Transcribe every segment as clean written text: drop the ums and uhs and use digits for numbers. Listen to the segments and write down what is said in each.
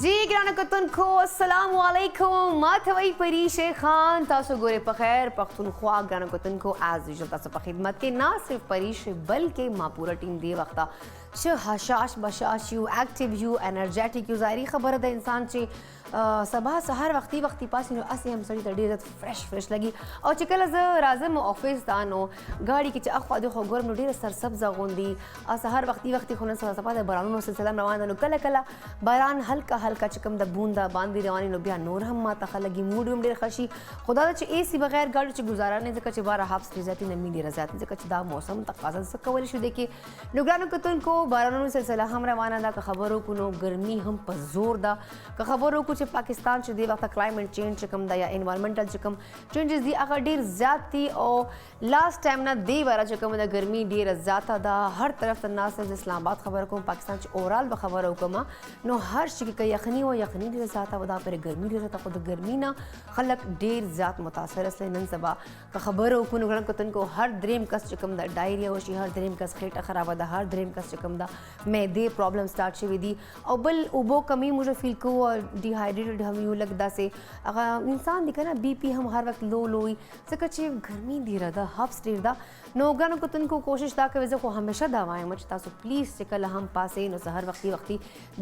जी ګرانو کتونکو السلام علیکم ما ته وایي پریشه خان تاسو ګورئ په خیر پښتونخوا ګرانو کتونکو ایز یوزول تاسو په خدمت کې نه صرف پریشه بلکې ما پوره ټیم دی وخته چې حشاش بشاش یو اکټیو یو انرژیټیک یو ظاهري خبره ده انسان چې سبا سهار وختي پاسې نو اسې هم سړي ته ډېر فرش لګي او چې کله زه راځم افیس ته نو ګاډي کې چې اخوا دېخوا ګورم نو ډېره سرسبزه غوندي او سهار وختي خو نن سبا د بارانونو سلسله روان ده نو کله باران هلکه چې کوم د بونده باندې رواني نو بیا نور هم ماته ښه لګي موډ هم ډېر ښه شي خو دا ده چې اې سي بغیر ګاډو چې ګزاره نه ځکه چې باره هاف ډېر زیاتې نمي ډېره زیات ځکه چې دا موسم تقاضا څه کولی شو دی کې نو ګرانو کتونکو بارانونو سلسله هم روانه ده که خبر وکړو نو ګرمي هم په زور ده که خبر وکړو چې پاکستان چې دی وخته کلایمټ چینج چې کوم ده یا انوایرمنټل چې کوم چینجز دي هغه ډېر زیات دي او لاست ټایم نه دې واره چې کومه ده ګرمي ډېره زیاته ده هر طرف ته نه صرف اسلام آباد خبره کوم پاکستان چې اورال به خبره وکړم نو هر شي کې که یخني و یخني ډېره زیاته و دا پرې ګرمي ډېره زیاته خو د ګرمي نه خلک ډېر زیات متاثر اصلی نن سبا که خبره وکړو نو ګرانو کتونکو هر دریم کس چې کوم ده ډایریا وشي هر دریم کس خېټه خرابه ده هر دریم کس چې کوم ده معدې پرابلم سٹارټ شوي دي او بل اوبو کمی موږ فیل کوو ډیهایډریټډ هم یو لږ داسې هغه انسان دی که نه بی پي هم هر وخت لو وي ځکه چې ګرمي ډېره ده هفس ډېر ده نو ګرانو کتونکو کوشش دا کوي زه خو همیشه دا وایم چې تاسو پلیز چې کله هم پاسئ نو سهار وختي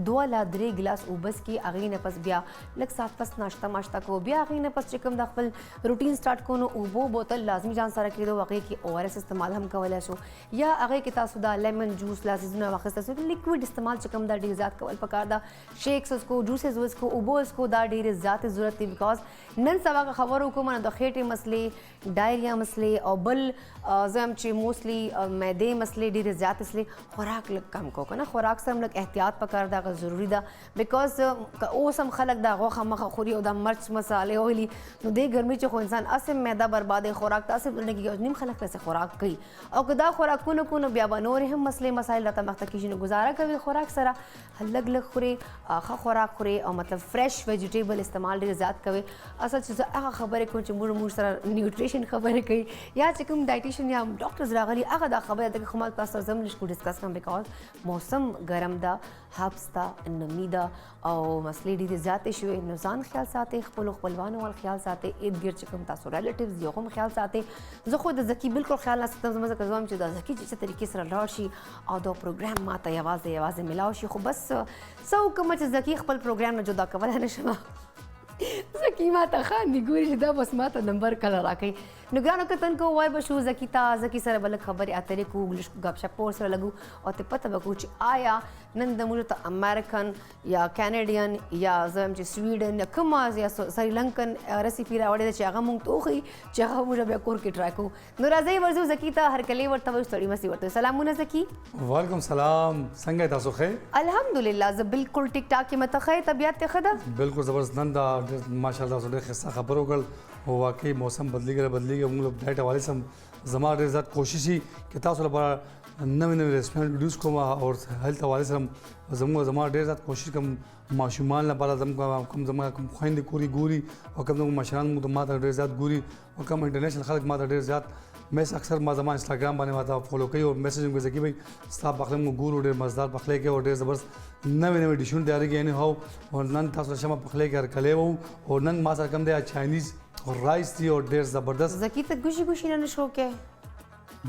2 لا 3 ګلاس اوبه څښئ هغې نه پس بیا لږ ساعت پس ناشته کوو بیا هغې نه پس چې کوم د خپل روټین سټارټ کوو نو اوبو بوتل لازمي ځان سره کېدو هغې کې او آر ایس استعمال هم کولی شو یا هغې کې تاسو دا لیمن جوس لاسیزونه واخیسته شو لیکوډ استعمال چې کوم دا ډېر زیات کول پکار ده شیکس وڅکو جوسز وڅکو اوبه وڅکو دا ډېرې زیاتې ضرورت دی بیکاز نن سبا که خبر وکړو نو د خېټې مسلې ډایریا مسلې او بل زه هم چې موسټلی معدې مسلې ډېرې زیات اصلي خوراک لږ کم کو که نه خوراک سره هم لږ احتیاط پکار ده هغه ضروري ده بیکاز که اوس هم خلک دا غوښه مخه خوري او دا مرچ مسالې وهلي نو دې ګرمي چې خو انسان اسې معده بربادوي خوراک ته اسې نه کېږي نیم خلک داسې خوراک کوي او که دا خوراکونه کو نو بیا به نورې هم مسلې مسایل راته مخته کېږي نو ګزاره کوي خوراک سره لږ خوري ښه خوراک خوري او مطلب فرش ویجیټیبل استعمال ډېر زیات کوي اصل چې زه هغه خبرې کوم چې موږ سره نیوټریشن خبرې کوي یا چې کوم ډایټیشن یا ډاکټرز راغلي هغه دا خبره ده که خو ما تاسو سره زه هم لږ ډسکس کوم بیکاز موسم ګرم ده هبس ده نمی ده او مسلې ډېرې زیاتې شوې نو ځان خیال ساتئ خپلو خپلوانو ول خیال ساتئ ارد ګرد چې کوم تاسو ریلیټیوز یو هم خیال ساتئ زه خو د ذکي بالکل خیال نه ساتم زما ځکه زه وایم چې دا ذکي چې څه طریقې سره لاړ شي او دا پروګرام ماته یوازې ملاو شي خو بس څه وکړم چې ذکي خپل پروګرام نه جدا کولی نه شم زکي ماته خاندي ګوري چې دا بس ماته نمبر کله راکوي نو ګرانو کتونکو وای به شو زکي ته زکي سره به لږ خبرې اترې کوو لږ ګپ شپ ورسره لګو او ته پته به کوو چې آیا نن د موږ ته امریکن یا کینیډین یا زه وایم چې سویډن یا کومه یا سریلنکن ریسیپي راوړې ده چې هغه موږ ته وښیي چې هغه موږ بیا کور کې ټرای کوو نو راځئ ورځو زکي ته هرکلی ورته وایو ستړي مسي ورته سلامونه زکي وعلیکم سلام څنګه یې تاسو ښه الحمدلله زه بالکل ټیک ټاک یم ته ښه طبیعت دې ښه ده بالکل زبردست نن دا ماشاءالله تاسو ډېر ښه خبر وکړل او واقعي موسم بدلیږي موږ له ډایټ حوالې سم زما ډېر زیات کوشش وي چې تاسو لپاره نوې ریسپي ویډیوز کوم او هیلث حوالې سره زما ډېر زیات کوشش کوم ماشومان لپاره زما کوم خویندې کوري ګوري او کوم زموږ مشران موږ ما ته ډېر زیات ګوري او کوم انټرنیشنل خلک ما ته ډېر زیات میس اکثر ما زما انسټاګرام باندې ما ته فالو کوي او میسج هم کوي زکي بھائی ستا پخلی موږ ګورو ډېر مزدار پخلی کوي او ډېر زبردست نوې ډیشونه تیارېږي یعنې هو او نن تاسو شمه پخلی کې هرکلی وو او نن ما سره کوم دی چاینیز رایس دی او ډېر زبردست زکي ته ګوشي نه شو کې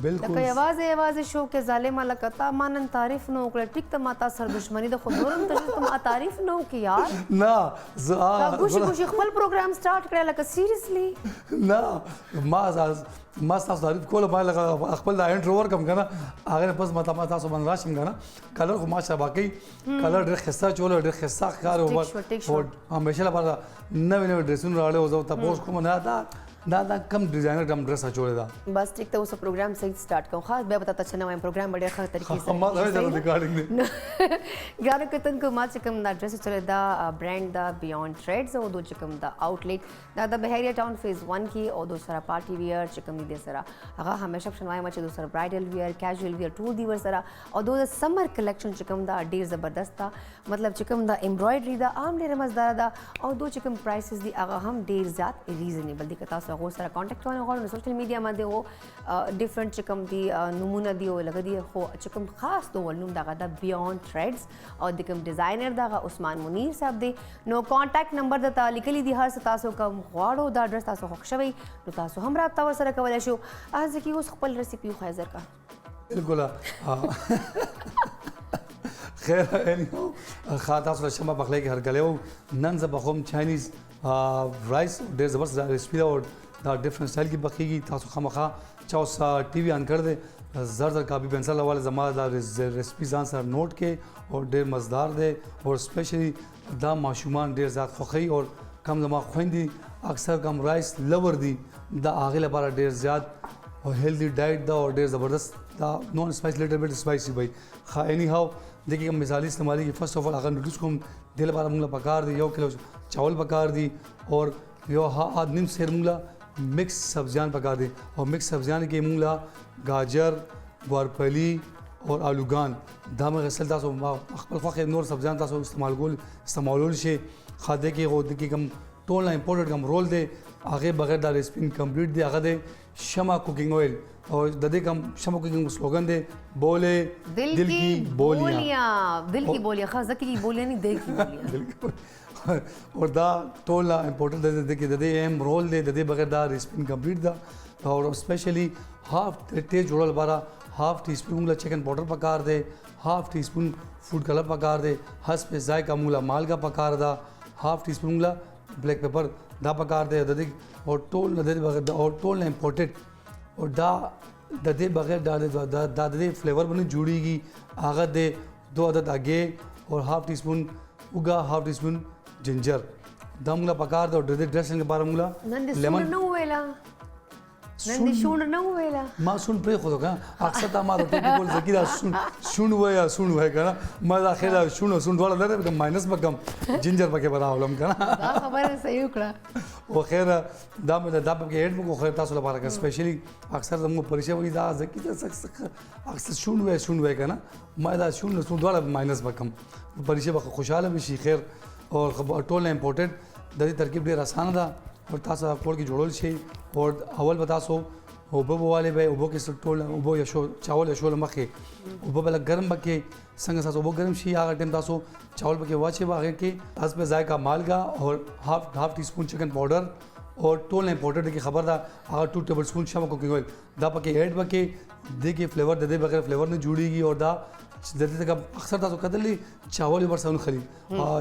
بالکل لکه یوازې شو کې ظالمه لکه تا ما نن تعریف نه وکړه ټیک ته ما تا سره دښمني ده خو نورم ته ما تعریف نه وکړې یار نه زه ګوشي خپل پروګرام سٹارټ کړی لکه سیریسلی نه ما تاسو تعریف کوله باندې خپل دا انټرو ورکم کنه هغه پس ما تاسو باندې راشم کنه کلر خو ماشا باقي کلر ډېر خسته چول ډېر خسته ښکار او همیشه لپاره نوې ډریسونه راړې او زه تاسو کوم نه دا کم ډیزاینر کم ډریس اچولې ده بس ټیک ته اوس پروګرام صحیح سٹارټ کوم خاص بیا به تاسو چې نوې پروګرام ډېر ښه طریقې سره ما دا ریکارډینګ دی ګرانو کتونکو ما چې کوم دا ډریس چلې دا برانډ دا بیونډ ټریډز او دو چې کوم دا آوټلیټ دا د بهیریا ټاون فیز 1 کې او دو سره پارټي ویر چې کوم دي سره هغه همیشه آپشن وایم چې دو سره برایډل ویر کیژوال ویر ټول دی ور سره او دو سمر کلیکشن چې کوم دا ډېر زبردست دا مطلب چې کوم دا امبرایډري دا عام ډېر مزدار دا او دو چې کوم پرایسز دي هغه هم ډېر زیات ریزنیبل دي که تاسو هغو سره کانټیکټ کول غواړو نو سوشل میډیا باندې هغو ډفرنټ چې کوم دي نومونه دي او لکه دي خو چې کوم خاص ډول نوم دغه د بیونډ تھریډز او د کوم ډیزاینر دغه عثمان منیر صاحب دی نو کانټیکټ نمبر درته لیکلی دي هر څه تاسو کوم غواړو دا اډرس تاسو خوښ شوی نو تاسو هم رابطه ورسره کولی شو ځکه اوس خپل ریسیپي وښایه زرکه بالکل خیر anyhow خا تاسو له شمه پخلی کې هرکلی وو نن زه پخوم چاینیز رایس ډېر زبردست ریسپي ده او دا ډفرنٹ سټایل کې پخېږي تاسو خامخا چا اوس ټي وي آن کړ دی زر کاپي پنسل والے زما دا ریسپي ځان سره نوٹ کې او ډېر مزدار دی او سپیشلی دا ماشومان ډېر زیات خوښوي او کم زما خویندې اکثر کم رایس لور دي دا هغې لپاره ډېر زیات او هیلدي ډایټ ده او ډېر زبردست دا نان سپایس لیټل بیټ سپایسي وای ښه اینی هاو देखिए हम مثالی استعمالی की फर्स्ट ऑफ ऑल अगर नूडल्स को दिल बार मुंगला पकार दी 1 किलो चावल पकार दी और यो निम सेर मुंगला मिक्स सब्जियां पकार दी और मिक्स सब्जियां के मुंगला गाजर ग्वारफली और आलूगान दाम गसल तासो अखबल ख्वाख नूर सब्जियां तासो इस्तेमाल शे खादे के वो देखिए हम टोल इंपोर्टेड कम रोल दे आगे बगैर दा रेसिपी कंप्लीट दे आगे दे शमा कुकिंग ऑयल और ददे कम शमा कुकिंग स्लोगन दे बोले दिल की बोलियां दिल की बोलियां खास ज़की की बोलियां नहीं दिल की बोलियां और दा टोला इंपोर्टेड दे के ददे एम रोल दे ददे बगैर दा रेसिपी कंप्लीट दा और स्पेशली हाफ तेज जोड़ल बारा हाफ टी स्पून मूला चिकन पाउडर पकार दे half teaspoon food colour पकार दे हंस पे जायका मूला माल का पकार दा हाफ टी स्पून मूला ब्लैक पेपर दा पकार दे ददे और टोल ददे बगैर और टोल इंपोर्टेड और दा ददे बगैर डाले दा ददे फ्लेवर बने जुड़ेगी आगा दे 2 अदद आगे और हाफ टी स्पून उगा हाफ टी स्पून जिंजर दमला पकार दो ददे ड्रेसिंग के बारे मूला लेमन नो वेला नंदी शून नो वेला ما सुन पे خود का अक्सर ता मारो तो बोल जकीरा सुन वया सुन वया करा मजा खेला सुन वाला दरे माइनस बकम जिंजर पके बनावलम करा دا خبره صحیح وکړه او خیر دا مې دا په کې هډ مو خیر تاسو لپاره کا سپیشلی اکثر زمو پریشه وي دا ځکه اکثر شون وای کنه ما دا شون والا ماینس بکم پریشه به خوشاله بشي خیر او ټول امپورټډ د دې ترکیب ډیر اسانه ده او تاسو کول کې جوړول شي او اول به تاسو اوبه والے به اوبه کې ټول اوبه یا شو چاول یا شول مخې اوبه بل ګرم بکې څنګه تاسو اوبه ګرم شي هغه ټیم تاسو चावल पके वाचे बागे के हंस पे जायका मालगा और half tea spoon chicken powder और टोल इंपोर्टेड की खबर था अगर 2 टेबल स्पून शमा कुकिंग ऑयल दा पके ऐड बके देखिए फ्लेवर दे बगैर फ्लेवर ने जुड़ेगी और दा दे तक अक्सर तासो कदली चावल बरसन खली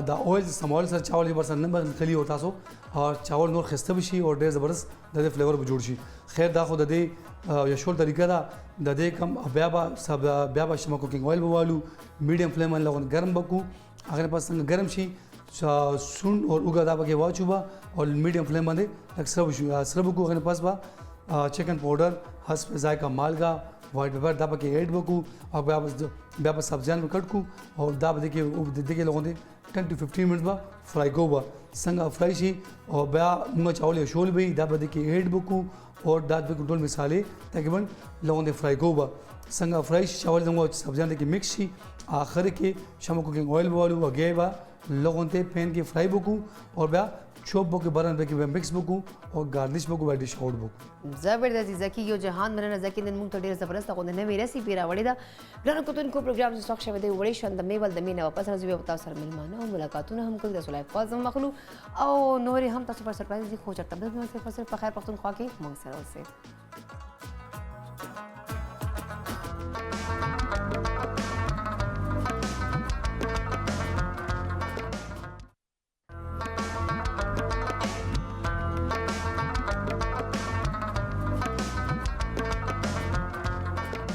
दा ऑयल समाल सर चावल बरसन न खली होता सो और चावल नूर खस्ते बशी और डेर जबरदस्त दे फ्लेवर जुड़ शी खैर दा खुद दे यशोल तरीका दा दे कम ब्याबा शमा कुकिंग ऑयल बवालू मीडियम फ्लेम में लगन गर्म बकू अगर पास गर्म शी सुन और उगा दा बके वाचुबा और मीडियम फ्लेम में लग सरब को अगर पास बा चिकन पाउडर हंस जायका मालगा वाइट पेपर दा बके ऐड बकू और ब्याबा सब्जियां में कटकू और दा देखिए लोगों ने 10 to 15 मिनट बा फ्राई को बा संगा फ्राई शी और ब्या मुंगा चावल या शोल भी दा देखिए ऐड बकू और दाद पे कंट्रोल मिसाले तकरीबन लोगों ने फ्राई को बा संगा फ्राई चावल दूंगा सब्जियां देखिए मिक्स शी आखिर के शमा कुकिंग ऑयल वालू अगे बा लोगों ते पैन के फ्राई बुकू और ब्या चॉप बुक बरन पे के मिक्स बुकू और गार्निश बुकू बा डिश आउट बुक जबरदस्त ज़की यो जहान मनना ज़की नन मुंग तो ढेर जबरदस्त को ने मेरे रेसिपी रावड़ी दा ग्रहण को तुन को प्रोग्राम से सॉक्ष में दे वड़ी शंद मेवल दमी ने वापस रजवे बता सर मेहमान और मुलाकातों हम को दस लाइव फाज मखलू ओ नोरी हम तो सुपर सरप्राइज दी खो चकता बस से फसर पखैर पख्तूनख्वा के मंग सर से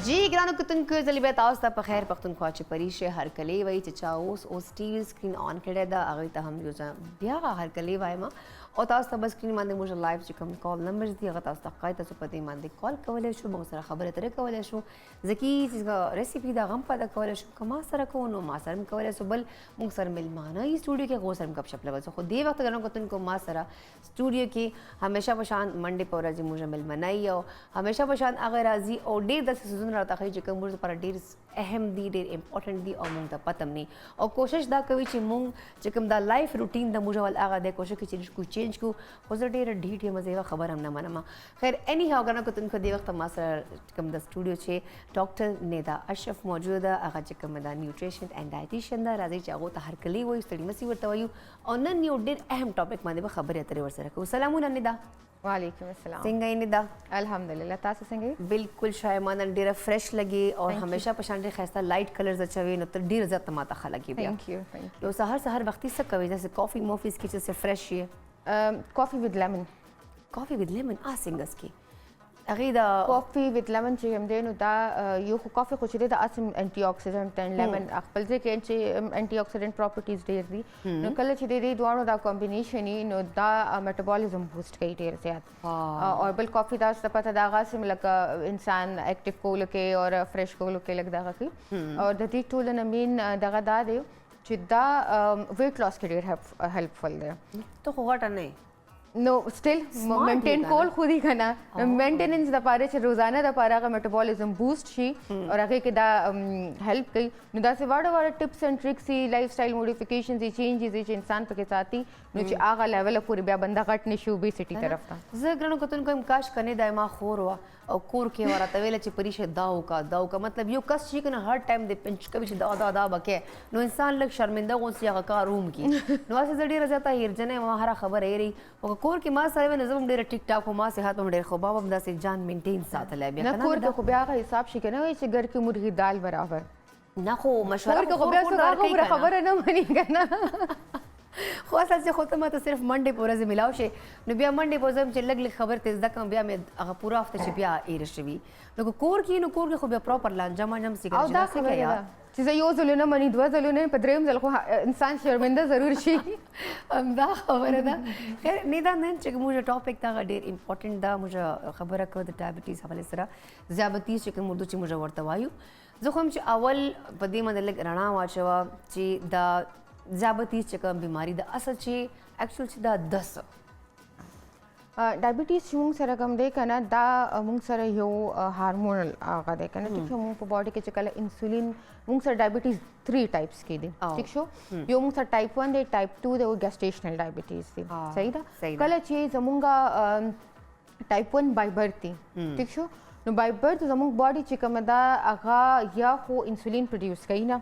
जी ګرانو کتونکو زلی به تاسو ته په خیر پښتونخوا چې پریشه هر کلی وای چې چا اوس ټي وي سکرین آن کړی دا هغه ته هم یو بیا هر کلی وایم او تاسو ته بس سکرین باندې موږ لایو چې کوم کال نمبرز دي هغه تاسو ته قایته تاسو په دې باندې کال کولای شو موږ سره خبرې اترې کولای شو ځکه چې ریسیپي دا غم پاده کولای شو کما سره کو نو ما سره کولای شو بل موږ سره ملمانه ای سټوډیو کې غو سره کپ شپ لول خو دې وخت ګرانو کتونکو ما سره سټوډیو کې همیشه بشان منډه پر ورځ موږ ملمنه او همیشه بشان هغه راځي او ډېر د سيزون راته چې کوم پر ډېر اهم دي ډېر امپورټنٹ دي او موږ ته پته نه او کوشش دا کوي چې موږ چې کوم دا لایف روټین د موږ ول هغه د کوشش کې چې کو چینج چینج کو خو زه ډېره ډیټ یم زه یوه خبره هم نه منم خیر اني هاو ګرانو کتونکو دې وخت ما سره کوم د سټوډیو چې ډاکټر نیدا اشرف موجوده ده هغه چې کوم ده نیوټریشن اینډ ډایټیشن ده راځي چې هغو ته هرکلی وایو ستړي مسي ورته وایو او نن یو ډېر اهم ټاپک باندې به خبرې اترې ورسره کوو سلامونه نیدا وعلیکم السلام څنګه یې نیدا الحمدلله تاسو څنګه یې بالکل شایما نن ډېره فرش لګي او همیشه په شان ډېر ښایسته لایټ کلرز اچوي نو ته ډېر زیات ماته ښه لګي بیا thank you نو سهار وختي څه کوي داسې کافي موفیز کې چې فرش یې coffee with lemon کافي وذ لیمن څنګه سکي هغې د coffee with lemon چې هم دی نو دا یو خو کافي خو چې دی د اسم انټي اکسیډنټ ان لیمن خپل ځای کې چې انټي اکسیډنټ پراپرټیز ډېر دي نو کله چې د دې دواړو دا کمبینیشن یې نو دا میټابولیزم بوسټ کوي ډېر زیات او بل کافي دا څه پته دا هغه سم لکه انسان اکټیو کولو کې او فرش کولو کې لګ دغه کوي او د دې ټولو نه مین دغه دا دی چې دا ویټ لاس کې ډېر هیلپفل دی ته خو غټه نه نو سټیل مینټین کول خو دي کنه مینټیننس د پاره چې روزانه د پاره هغه میټابولیزم بوسټ شي او هغه کې دا هیلپ کوي نو دا څه واړه ټپس اینڈ ټریکس لایف سټایل موډیفیکیشنز چینجز چې انسان پکې ساتي نو چې هغه لیول پورې بیا بنده غټ نشي اوبیسټي طرف ته زه ګرانو کتونکو هم کاش کنه دایما خور وا او کور کې ورته ویل چې پریشه داو کا مطلب یو کس چې کنه هر ټایم د پنچ کوي چې دا بکې نو انسان لږ شرمنده غونسي هغه کار روم کی نو واسه ډیره زیاته هرجنه ما هر خبر ایری او کور کې ما سره نظم ډیره ټیک ټاک ما صحت هم ډیر خو بابا هم داسې جان مینټین ساتل بیا نه کور کې خو بیا هغه حساب شي کنه چې ګر کې مرغی دال برابر نه خو مشوره کور کې خو بیا څه خبره نه مانی کنه خو اصل چې خو ته ماته صرف منډې په ورځ ملاو شي نو بیا منډې په ورځ چې لږ خبر ته زده کوم بیا مې هغه پوره هفته چې بیا ایر شوي نو کور کې خو بیا پراپر لانجه مانجم سي او دا خبره ده چې زه یو ځل نه مني دوه ځل نه په دریم ځل خو انسان شرمنده ضرور شي همدا خبره ده خیر نیدا نن چې موږ ټاپک دا ډېر امپورټنٹ ده موږ خبره کوو د ډایبټیز حواله سره ذیابطیز چې کوم اردو چې موږ ورته وایو زه خو هم چې اول په دې باندې لږ رڼا واچوه چې دا ذیابطیز چې کوم بیماری ده اصل چې اکچوال چې دا دس ډایبټیز چې موږ سره کوم دی کنه دا موږ سره یو هارمونل هغه دی کنه ټیک شو موږ په باډي کې چې کله انسولین موږ سره ډایبټیز 3 ټایپس کې دي ټیک شو یو موږ سره ټایپ 1 دی ټایپ 2 دی او ګیسټیشنل ډایبټیز دی صحیح ده کله چې زمونږه ټایپ 1 بای برث دی ټیک شو نو بای برث زموږ باډي چې کومه دا هغه یا خو انسولین پروډوس کوي نه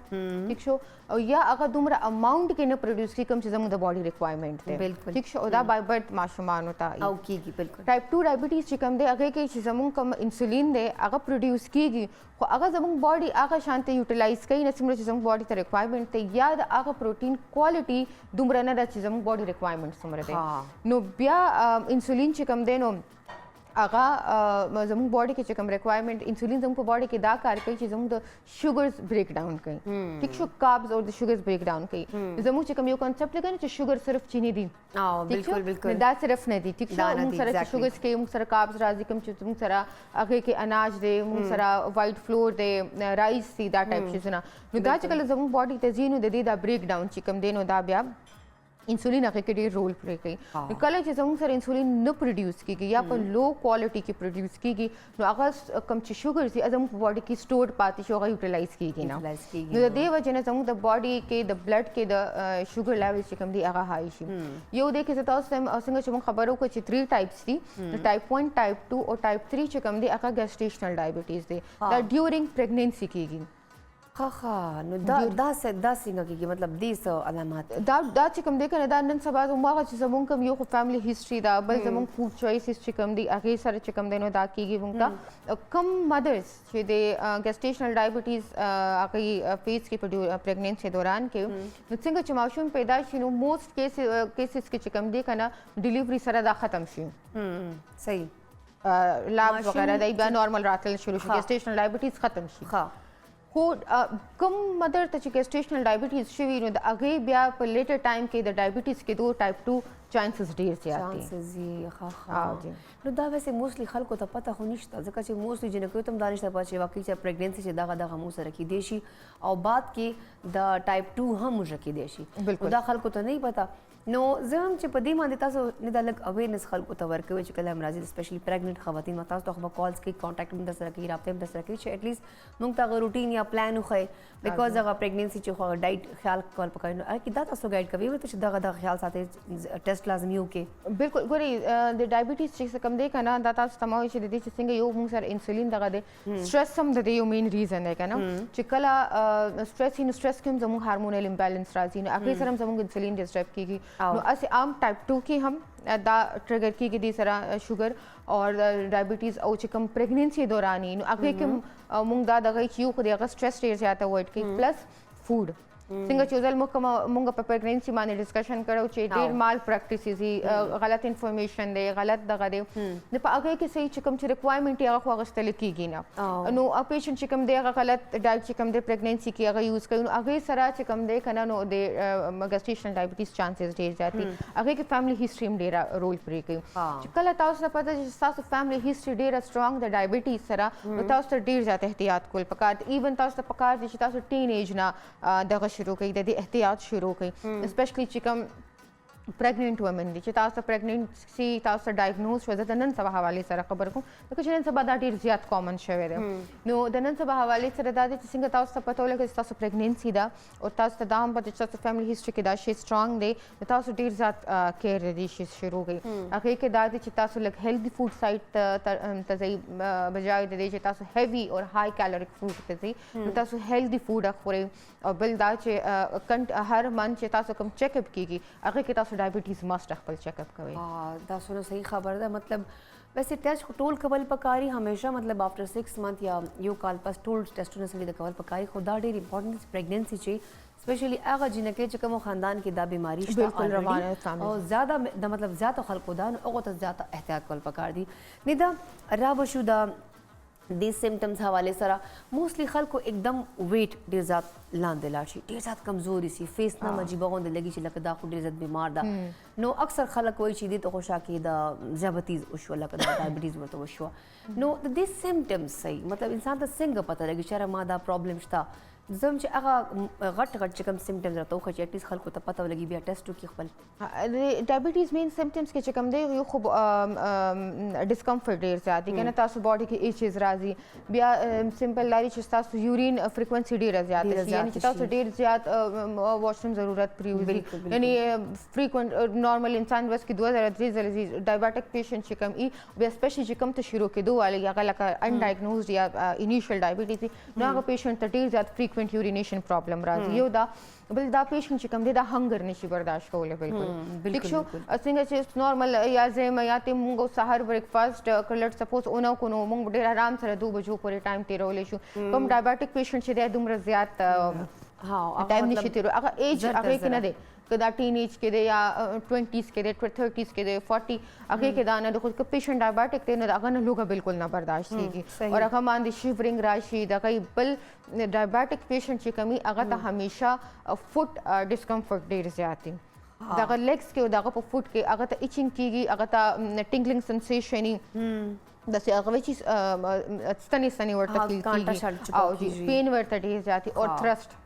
ټیک شو او یا هغه دومره اماونټ کې نه پروډوس کوي کوم چې زموږ د باډي ریکوایرمنٹ دی ټیک شو دا بای برث ماشومان ہوتا او کیږي بالکل ټایپ 2 ډایبټیز چې کوم دی هغه کې چې زموږ کوم انسولین دی هغه پروډوس کیږي خو هغه زموږ باډي هغه شانته یوټیلایز کوي نه څومره چې زموږ باډي ته ریکوایرمنٹ دی یا د هغه پروټین کوالټي دومره نه ده چې زموږ باډي ریکوایرمنٹ څومره دی نو بیا انسولین چې کوم دی نو هغه زموږ باډي کې چې کوم ریکوایرمنٹ انسولین زموږ په باډي کې دا کار کوي چې زموږ د شوګرز بریک ډاون کوي ټیک شو کاربز او د شوګرز بریک ډاون کوي زموږ چې کوم یو کانسپټ لګنه چې شوګر صرف چینی دي بالکل دا صرف نه دي ټیک شو موږ سره شوګرز کې موږ سره کاربز راځي کوم چې موږ سره هغه کې اناج دی موږ سره وایټ فلور دی رایس دی دا ټایپ شي نو دا چې کله زموږ باډي ته ځینو د دې دا بریک ډاون چې کوم دی نو دا بیا انسولین هغه کې ډېر رول پلی کوي نو کله چې زموږ سره انسولین نه پروډوس کیږي یا په لو کوالټي کې پروډوس کیږي نو هغه کم چې شوګر دي زموږ په باډي کې سٹورډ پاتې شي هغه یوټیلایز کیږي نه نو د دې وجه نه زموږ د باډي کې د بلډ کې د شوګر لیول چې کوم دي هغه هاي شي یو د کې تاسو څنګه چې موږ خبرو کو چې 3 ټایپس دي ټایپ 1 ټایپ 2 او ټایپ 3 چې کوم دي هغه ګیسټیشنل ډایبټیز دي دا ډیورینګ پریګننسي کیږي ها نو دا څنګه کیږي مطلب دې څه علامات دا چې کوم دی کنه دا نن سبا زموږ چې زموږ کوم یو فیملی هیستوري دا بل زموږ فود چوایسز چې کوم دی هغه سره چې کوم دی نو دا کیږي موږ ته کم مدرز چې د ګیسټیشنل ډایبټیز هغه فیز کې په پریګننسي دوران کې نو څنګه چې ماشوم پیدا شي نو موست کیسز کې چې کوم دی کنه ډیلیوري سره دا ختم شي صحیح لاب وغیرہ دا بیا نارمل راتل شروع شي ګیسټیشنل ډایبټیز ختم شي خو کوم مدر ته چې ګیسټیشنل ډایبټیز شوي نو د هغې بیا په لیټر ټایم کې د ډایبټیز کېدو ټایپ 2 چانسز ډېر زیات دي نو دا ویسې موسټلی خلکو ته پته خو نشته ځکه چې موسټلی جنکیو ته هم دا نشته پته چې واقعي چې پریګننسي چې دغه مو سره کیدی شي او بعد کې د ټایپ 2 هم موږ کیدی شي دا خلکو ته نه پته نو زه هم چې په دې باندې تاسو نه دا لږ اویرنس خلکو ته ورکوي چې کله هم راځي سپیشلی پریګننټ خواتین ما تاسو ته خو به کالز کوي کانټیکټ هم درسره کوي رابطه هم درسره کوي چې اټلیسټ موږ ته هغه روټین یا پلان وښایي بیکاز هغه پریګننسي چې خو هغه ډایټ خیال کول پکار نو هغه کې دا تاسو ګایډ کوي ورته چې دغه خیال ساتي ټیسټ لازمي وکړي بالکل ګوري د ډایبټیز چې څه کم دی کنه دا تاسو تموي چې د دې چې څنګه یو موږ سره انسولین دغه دی سټرس هم د دې یو مین ریزن دی کنه چې کله سټرس سټرس کې زموږ هارمونل امبیلنس راځي نو هغه سره زموږ انسولین ډسټرب کیږي نو اسه عام ټایپ 2 کې هم دا ټریګر کیږي د سره شوګر اور ډایبټیز او چې کوم پریګننسي دوراني نو هغه کې موږ دا دغه چې یو خو د هغه سټرس ډیر زیاته وایټ کې پلس فود څنګه چې ځل موږ په پریګننسي باندې ډسکشن کړو چې ډیر مال پریکټیسز دي غلط انفارمیشن دی غلط دغه دی نو په هغه کې صحیح چې کوم چې ریکوایرمنٹ هغه خو غوښتل کیږي نه نو ا پیشنټ چې کوم دی هغه غلط ډایټ چې کوم دی پریګننسي کې هغه یوز کوي نو هغه سره چې کوم دی کنه نو د ګسټیشنل ډایبټیز چانسز ډیر زیات دي هغه کې فیملی هیستوري هم ډیر رول پلی کوي چې کله تاسو ته پته چې تاسو فیملی هیستوري ډیر سټرونګ د ډایبټیز سره نو تاسو ته ډیر زیات احتیاط کول پکار ایون تاسو ته پکار دي چې تاسو ټین ایج نه دغه شروع کړئ د دې احتیاط شروع کړئ اسپیشلی چې کوم پریګننټ وومن دي چې تاسو پریګننسي تاسو ډایګنوز شو د نن سبا حواله سره خبر کوم لکه چې نن سبا دا ډیر زیات کامن شوی دی نو د نن سبا حواله سره دا چې څنګه تاسو ته پته ولګي چې تاسو پریګننسي ده او تاسو ته دا هم پته چې تاسو فیملی هیستوري کې دا شی سټرونګ دی تاسو ډیر زیات کیر دی شي شروع کړئ هغه کې دا چې تاسو لږ هیلدي فود سایت ته ځي بجای د دې چې تاسو هیوی او های کیلوریک فود ته ځي نو تاسو هیلدي فود خورئ او بل دا چې هر منث چې تاسو کوم چیک اپ کیږي هغه کې تاسو ډایبټیز ماست خپل چیک اپ کوئ دا سونه صحیح خبر ده مطلب ویسے ټیسټ ټول کول پکاري همیشه مطلب افټر 6 منث یا یو کال پس ټول ټیسټونه سړي د کول پکاري خو دا ډېر امپورټنت پریګننسي چې سپیشلی هغه جنکه چې کوم خاندان کې دا بیماری شته بالکل روانه او زیاده د مطلب زیاته خلکو دا هغه ته زیاته احتیاط کول پکار دي نه دا رابو شو دا د سیمټمز حواله سره موستلی خلکو एकदम ویټ ډیر زیات لاندې لاړ شي ډیر زیات کمزوري سي فیس نه مجيبه غوند لګي چې لکه دا خو ډیر زیات بیمار ده نو اکثر خلک وایي چې دې ته خوشا کې دا ذیابطیز او شو لکه دا ډایبټیز ورته وشو نو د دې سیمټمز صحیح مطلب انسان ته څنګه پته لګي چې ما دا پرابلم شته زم چې هغه غټ چې کوم سیمټمز راته وخت چې اټلیسټ خلکو ته پته ولګي بیا ټیسټ وکړي خپل ډایبټیز مین سیمټمز کې چې کوم دی یو خو ډسکمفورټ ډیر زیات دي کنه تاسو باډي کې ایچز راځي بیا سمپل لاري چې تاسو یورین فریکوئنسي ډیر زیات شي یعنی چې تاسو ډیر زیات واشروم ضرورت پریوزي یعنی فریکوئنٹ نارمل انسان بس کې 2003 زلزي ډایبټک پیشنټ چې کوم ای بیا سپیشلی چې کوم ته شروع کېدو والی هغه لکه ان ډایګنوزډ یا انیشل ډایبټیز نو هغه پیشنټ ته ډیر زیات frequent urination problem راځي یو دا بل دا پیشنټ چې کوم دی دا هنګر نشي برداشت کولی بالکل ٹھیک شو څنګه چې نارمل یا زم یا ته مونږ سحر بریکفاسټ کلټ سپوز اونو کو نو مونږ ډیر آرام سره 2 بجو پورې ټایم تیرولې شو کوم ډایبټک پیشنټ چې دی دومره زیات ټایم نشي تیرو هغه ایج هغه کې نه دی کدا ټین ایج کې دی یا 20s کې دی 30s کې دی 40 هغه کې دا نه د خود کې پیشنټ ډایبټک دی نه هغه نه لوګه بالکل نه برداشت کیږي او هغه باندې شیورینګ راشي د غي بل ډایبټک پیشنټ چې کمی هغه ته همیشه فوت ډسکمفورټ ډیر زیات دي دغه لیګز کې او دغه په فوت کې هغه ته ایچینګ کیږي هغه ته ټینګلینګ سنسیشن د څه هغه چې ستنې ورته کیږي او پین ورته ډیر زیات او تھرست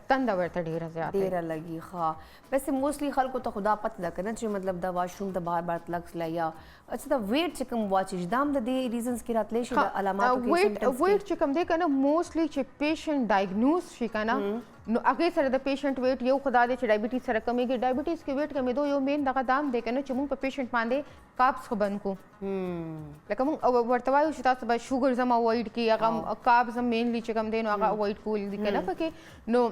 تنده ورته ډیره زیاته ډیره لګي ښه ویسے موستلی خلکو ته خدا پته ده کنه چې مطلب دا واشروم ته بار بار تلک یا اچھا دا ویټ چې کوم واچ دام د دې ریزنز کې راتلی شي د علاماتو کې ویټ چې کوم دی کنه موستلی چې پیشنټ ډایګنوز شي کنه نو هغه سره د پیشنټ ویټ یو خدا دې چې ډایبټیز سره کمیږي ډایبټیز کې ویټ کمیدو یو مین دغه دام دی کنه چې موږ په پیشنټ باندې کاربس خو بند کو لکه موږ ورته وایو چې تاسو به شوګر زما اوایډ کی هغه کاربس مینلی چې کوم دی نو هغه اوایډ کول دي کنه پکې نو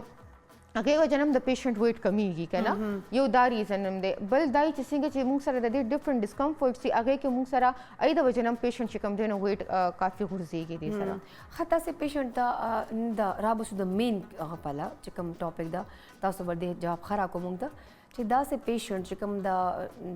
هغه وجنم د پیشنټ ویټ کمیږي کنه یو دا ریزن هم دی بل دای چې څنګه چې موږ سره د دې ډیفرنٹ ډسکمفورټ سي هغه کې موږ سره اې د وجنم پیشنټ چې کوم دی نو ویټ کافي غورځيږي دي سره خطا سي پیشنټ دا رابو د مین هغه پالا چې کوم ټاپک دا تاسو ورته جواب خرا کوم ته چې دا سه پیشنټ چې کوم دا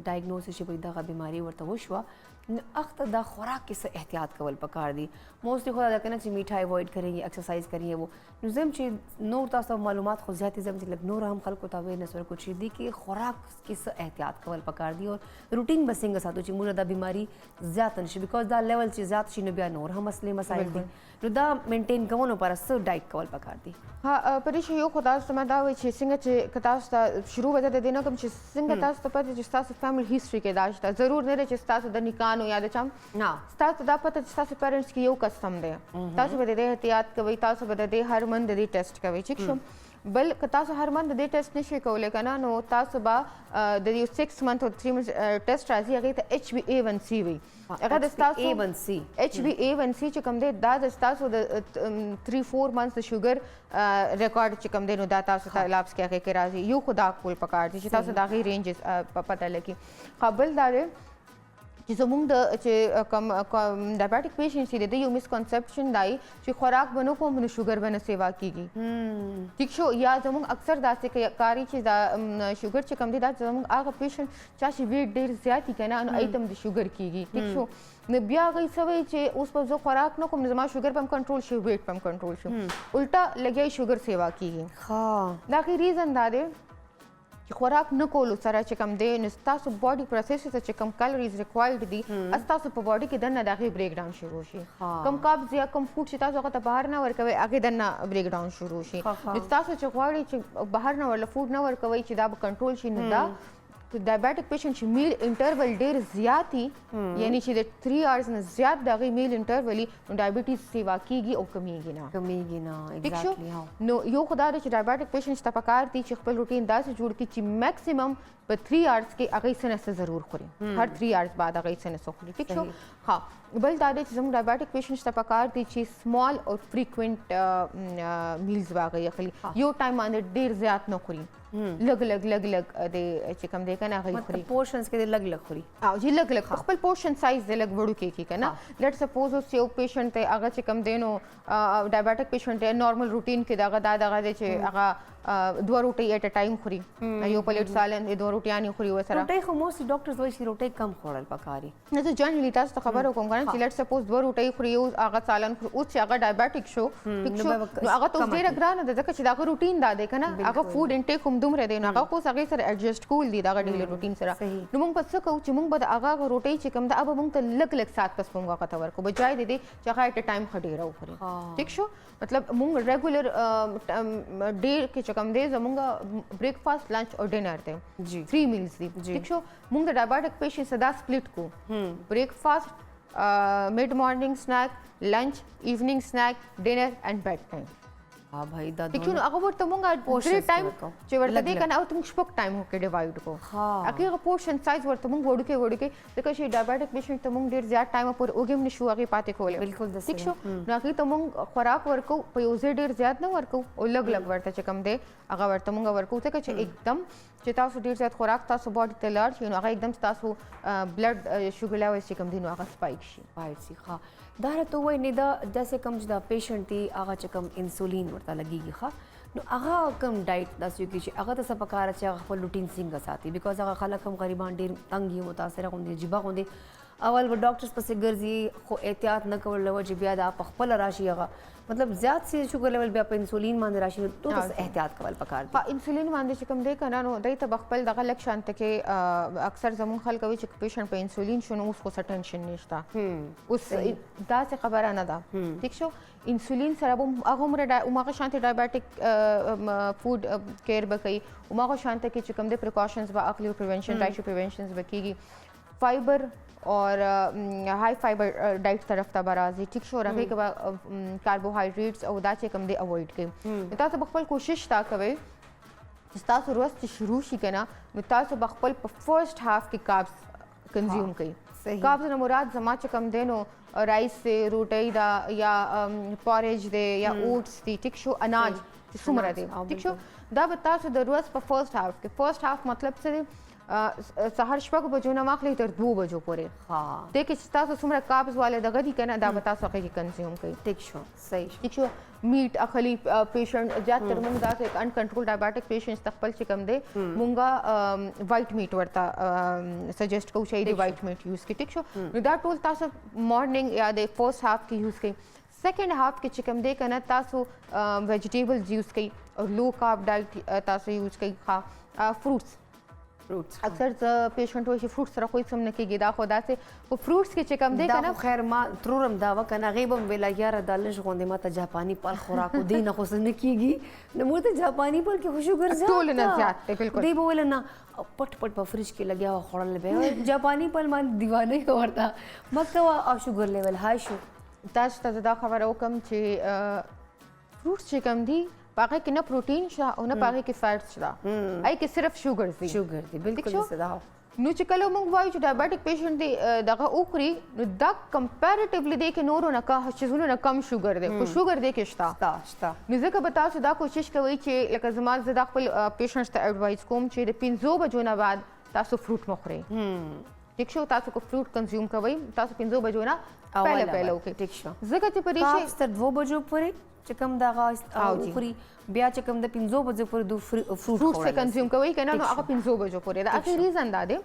ډایګنوسس شي په دغه بیماری ورته وشو نو اخته دا خوراک کې څه احتیاط کول پکار دي موستلی خو دا کنه چې میټه اوایډ کړئ ایکسرسایز کړئ وہ نو زم چې نور تاسو معلومات خو زیاتې زم چې لګ نور هم خلکو ته وې نسور کو چې دي کې خوراک کې څه احتیاط کول پکار دي او روټین بسنګ ساتو چې موږ دا بیماری زیات نشي بیکاز دا لیول چې زیات شي نو بیا نور هم مسلې مسایل دي نو دا مینټین کوو پر څه ډایټ کول پکار دي ها پریش یو خدا سم دا وي چې څنګه چې کتاس ته شروع وته د دینه کوم چې څنګه تاسو ته پته چې تاسو فیملی هیستوري کې داشته ضرور نه چې تاسو د نکانو یاد چم نه تاسو دا پته چې تاسو پیرنټس کې یو کسم دی تاسو به د احتیاط کوي تاسو به د هر منډ دی ټیسټ کوي ٹھیک شو بل که تاسو هر منډ دی ټیسټ نشئ کولای کنه نو تاسو به د یو 6 منث او 3 منث ټیسټ راځي هغه ته HbA1c وي هغه د تاسو HbA1c چې کوم دی دا د تاسو د 3-4 منث د شوګر ریکارډ چې کوم دی نو دا تاسو ته لابس کې هغه کې راځي یو خدا کول پکار دي چې تاسو دا غي رینجز پته لګي قابل دار چې زموږ د چې کوم ډایبټیک پیشنټ دي د یو مسکنسپشن دی چې خوراک بنو کوم نو شوګر بنه سیوا کیږي ٹھیک شو یا زموږ اکثر داسې کاری چې دا شوګر چې کم دي دا زموږ هغه پیشنټ چې ویټ ډیر زیات کنه نو ایتم د شوګر کیږي ٹھیک شو نو بیا غي سوي چې اوس په زو خوراک نو کوم زما شوګر پم کنټرول شي ویټ پم کنټرول شي الټا لګي شوګر سیوا کیږي ها دا غي ریزن دا دی چې خوراک نه کولو سره چې کم دی نو ستاسو باډي پروسیس ته چې کم کیلریز ریکوایرډ دي ستاسو په باډي کې دنه دغه بریک ډاون شروع شي کم کابز یا کم فوډ چې تاسو هغه ته بهر نه ورکوي هغه دنه بریک ډاون شروع شي تاسو چې غواړئ چې بهر نه ورله فوډ نه ورکوي چې دا به کنټرول شي نو دا ډایبټیک پیشنټ چې میل انټرول ډیر زیاتی یعنی چې د 3 اورز نه زیات دغه میل انټرول نو ډایبټیز سیوا کیږي او کمیږي نه ایگزیکټلی نو یو خدا د ډایبټیک پیشنټ ته پکار دي چې خپل روټین داسې جوړ کړي چې میکسیمم په 3 اورز کې هغه سنه ضرور خوري هر 3 اورز بعد هغه سنه خوري ٹھیک شو ها بل دا چې زموږ ډایبټیک پیشنټ ته پکار دي چې سمال او فریکوینټ میلز واغی اخلي یو ټایم باندې ډیر زیات نه خوري لګ د چې کوم دی کنه هغه خوري پورشنز کې لګ خوري او چې لګ خپل پورشن سایز د لګ وړو کې کنه لیټ سپوز اوس یو پیشنټ ته هغه چې کوم دی نو ډایبټیک پیشنټ دی نارمل روټین کې دغه چې هغه 2 روټي ایٹ ا ټایم خوري یو پلیټ سالن 2 روټیانې خوري وسره روټي خو موست ډاکټرز وایي چې روټي کم خوړل پکاري نه ته جنرالي تاسو ته خبر وکم کنه چې لیټ سپوز 2 روټي خوري او هغه سالن خوري او چې هغه ډایبټیک شو ټیک شو نو هغه ته ډیره ګرانه ده ځکه چې دا روټین دا دی کنه هغه فود انټیک هم دومره دی نو هغه کو هغه سره ایڈجسټ کول دي دا ډیلی روټین سره نو موږ په څه کوو چې موږ به هغه روټي چې کوم دا به موږ ته لګ سات پس موږ هغه ته ورکو بجای دي چې هغه ایټ ټایم خډیره وخوري ٹھیک شو مطلب موږ ریګولر ډے کې چې کوم دی زموږ بریکفاسٹ لنچ اور ډینر دی 3 میلز دي ٹھیک شو موږ د ډایبټیک پیشنټ صدا سپلټ کو بریکفاسٹ مډ مارنینګ سنیک لنچ ایوننګ سنیک ډینر اینڈ بیډ ټایم ها بھائی دا ٹھیک شو هغه ورته مونږه پورشن ټایم چې ورته دی کنه او ته موږ شپږ ټایم کې ډیوایډ کو هغه پورشن سایز ورته مونږ وړو کې ځکه چې ډایبټیک پیشنټ ته مونږ ډیر زیات ټایم پر اوګم نشو هغه پاتې کولای بالکل ٹھیک شو نو هغه ته مونږ خوراک ورکو په یو ځای ډیر زیات نه ورکو او لګ ورته چې کم دی هغه ورته مونږ ورکو ځکه چې एकदम چې تاسو ډیر زیات خوراک تاسو باډي ته لاړ شي نو هغه एकदम تاسو بلډ شوګر لیول چې کم دی نو هغه سپایک شي ښه دا راته وایي نه دا داسې کوم چې دا پیشنټ دی هغه چې کوم انسولین ورته لګیږي ښه نو هغه کوم ډایټ داسې وکړي چې هغه ته څه پکار چې هغه خپل روټین څنګه ساتي بیکاز هغه خلک هم غریبان ډېر تنګ وي متاثره غوندې عجیبه غوندې اول به ډاکټرز پسې ګرځي خو احتیاط نه کول له وجې بیا دا په خپله راشي هغه مطلب زیات سی شوګر لیول بیا په انسولین باندې راشي نو ټول احتیاط کول پکار دي په انسولین باندې چې کوم دی کنه نو دای ته خپل دغه لک شانت کې اکثر زمون خلک وي چې پیشنټ په انسولین شنو اوس خو ټینشن نشته اوس دا څه خبره نه ده ٹھیک شو انسولین سره هغه عمره شانت ډایبټیک فود کیر بکې عمره شانت کې چې کوم دی پریکاشنز با اخلي پریونشن ډایټ پریونشنز بکېږي فایبر اور ہائی فائبر ڈائٹ طرف ته برازي ٹھیک شو راغی کبا کاربوهایډریټس او دا چې کم دی اوایډ کړئ تاسو خپل کوشش تا کوئ چې تاسو روز شروع شي کنه نو تاسو خپل په فرست هاف کې کاربس کنزیوم کړئ کاربس نه مراد زما چې کم دی نو رائس سے روټي دا یا پوریج دی یا اوټس دی ټیک شو اناج چې څومره دی ټیک شو دا به تاسو د روز په فرست هاف کې فرست هاف مطلب څه دی سهار 6 بجو نه واخلئ تر 2 بجو پورې ها دې کې چې تاسو څومره کابز والا دغه دي کنه دا به تاسو هغه کې کنزیوم کوي ټیک شو صحیح شو ٹھیک شو میټ اخلي پیشنټ زیات تر موږ دا چې ان کنټرول ډایابیټک پیشنټس تخپل چې کم دي مونږه وایټ میټ ورته سجیسټ کوو چې دی وایټ میټ یوز کی ټیک شو نو دا ټول تاسو مارننګ یا د فرست هاف کې یوز کړئ سیکنډ هاف کې چې کم دی کنه تاسو ویجیټیبلز یوز کړئ او لو کارب ډایټ تاسو یوز کړئ ها فروټس اکثر پیشنټ وایي چې فروټ سره خو هیڅ هم نه کېږي دا خو داسې په فروټس کې چې کم دی دا کنه خو خیر ما ترورم دا وکنه غیبم ویلا یاره دا لږ غوندې ماته جاپاني پال خوراکو دی نه خو څه نه کېږي نو موږ ته جاپاني پال کې خو شوګر زیات ټول نه زیات دی بالکل دی به ویل نه پټ پټ په فریج کې لګیا و خوړل به جاپاني پال ما دیوانه یې ورته مکه او شوګر لیول های شو تاسو ته دا خبره وکم چې فروټس چې کم دي پاغه کې نه پروتین شته او نه پاغه کې فیټس شته آی کې صرف شوګرز دي شوګر دی بالکل صدا نو چې کله موږ وایو چې ډایابیټک پیشنټ دی دغه وکړي نو دا کمپیریټیولی دی کې نورو نه کا چیزونو نه کم شوګر دی خو شوګر دی کې شته شته نو ځکه به تاسو دا کوشش کوئ چې لکه زما زه دا خپل پیشنټس ته اډوایز کوم چې د 5 بجو نه بعد تاسو فروټ مخورئ ټیک شو تاسو کو فروټ کنزیوم کوئ تاسو 5 بجو نه پهله وکړئ ټیک شو ځکه چې پرې کاربس تر 2 بجو پورې چې کوم دغه خوري بیا چې کوم د 5 بجو پورې د فروټ فروټس کنزیوم کوئ کنه نو هغه 5 بجو پورې دا اخی ریزن دا دی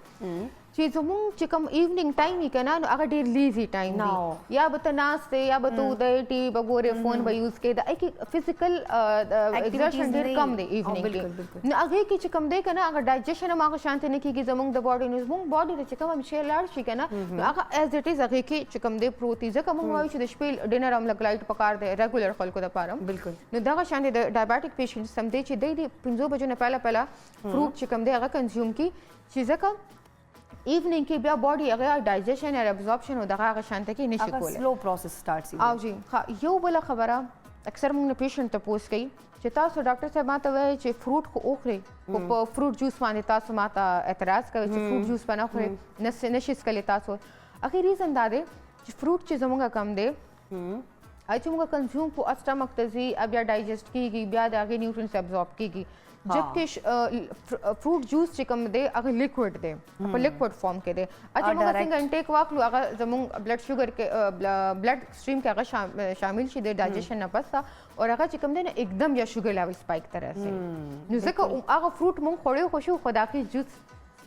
چې زموږ چې کوم ایونینګ ټایم یې کنه نو هغه ډیر لیزی ټایم دی یا به ته ناست یا به ته د ټي بګورې فون به یوز کې دا کې فزیکل ایگزرشن ډیر کم دی ایونینګ کې نو هغه کې چې کوم دی کنه هغه ډایجیشن هم هغه شانت نه کیږي زموږ د باډي نو زموږ باډي چې کوم شی لاړ شي کنه نو هغه ایز اټ از هغه کې چې کوم دی پروتي ځکه موږ وایو چې د شپې ډینر هم لګلایټ پکار دی ریګولر خلکو د پاره بالکل نو دغه شان د ډایابیټک پیشنټ سم دی چې د 5 بجو نه پهله فروټ چې کوم دی هغه کنزیوم کی چې ځکه ایونینګ کې بیا باډي هغه ډایجیشن یا ابزورپشن او دغه شانت کې نشي کولای سلو پروسس سٹارټ او جی یو بل خبره اکثر موږ پیشنټ ته پوښت کوي چې تاسو ډاکټر صاحب ماته وایي چې فروټ خو اخري خو په فروټ جوس باندې تاسو ماته اعتراض کوي چې فروټ جوس باندې اخري نشي سکلی تاسو اخی ریزن دا دی چې فروټ چې زموږه کم دی چې موږ کنزیوم په اسټمک ته ځي بیا ډایجسټ کیږي بیا د هغې نیوټرینس ابزورب کیږي جبکې فروټ جوس چې کوم دی هغه لیکوډ دی په لیکوډ فارم کې دی چې موږ څنګه انټیک واخلو هغه زموږ بلډ شوګر کې بلډ سټریم کې هغه شامل شي د ډایجیشن نه پس او هغه چې کوم دی نه एकदम یا شوګر لیول سپایک ته راسي نو ځکه هغه فروټ موږ خوړو خو شو خداخي جوس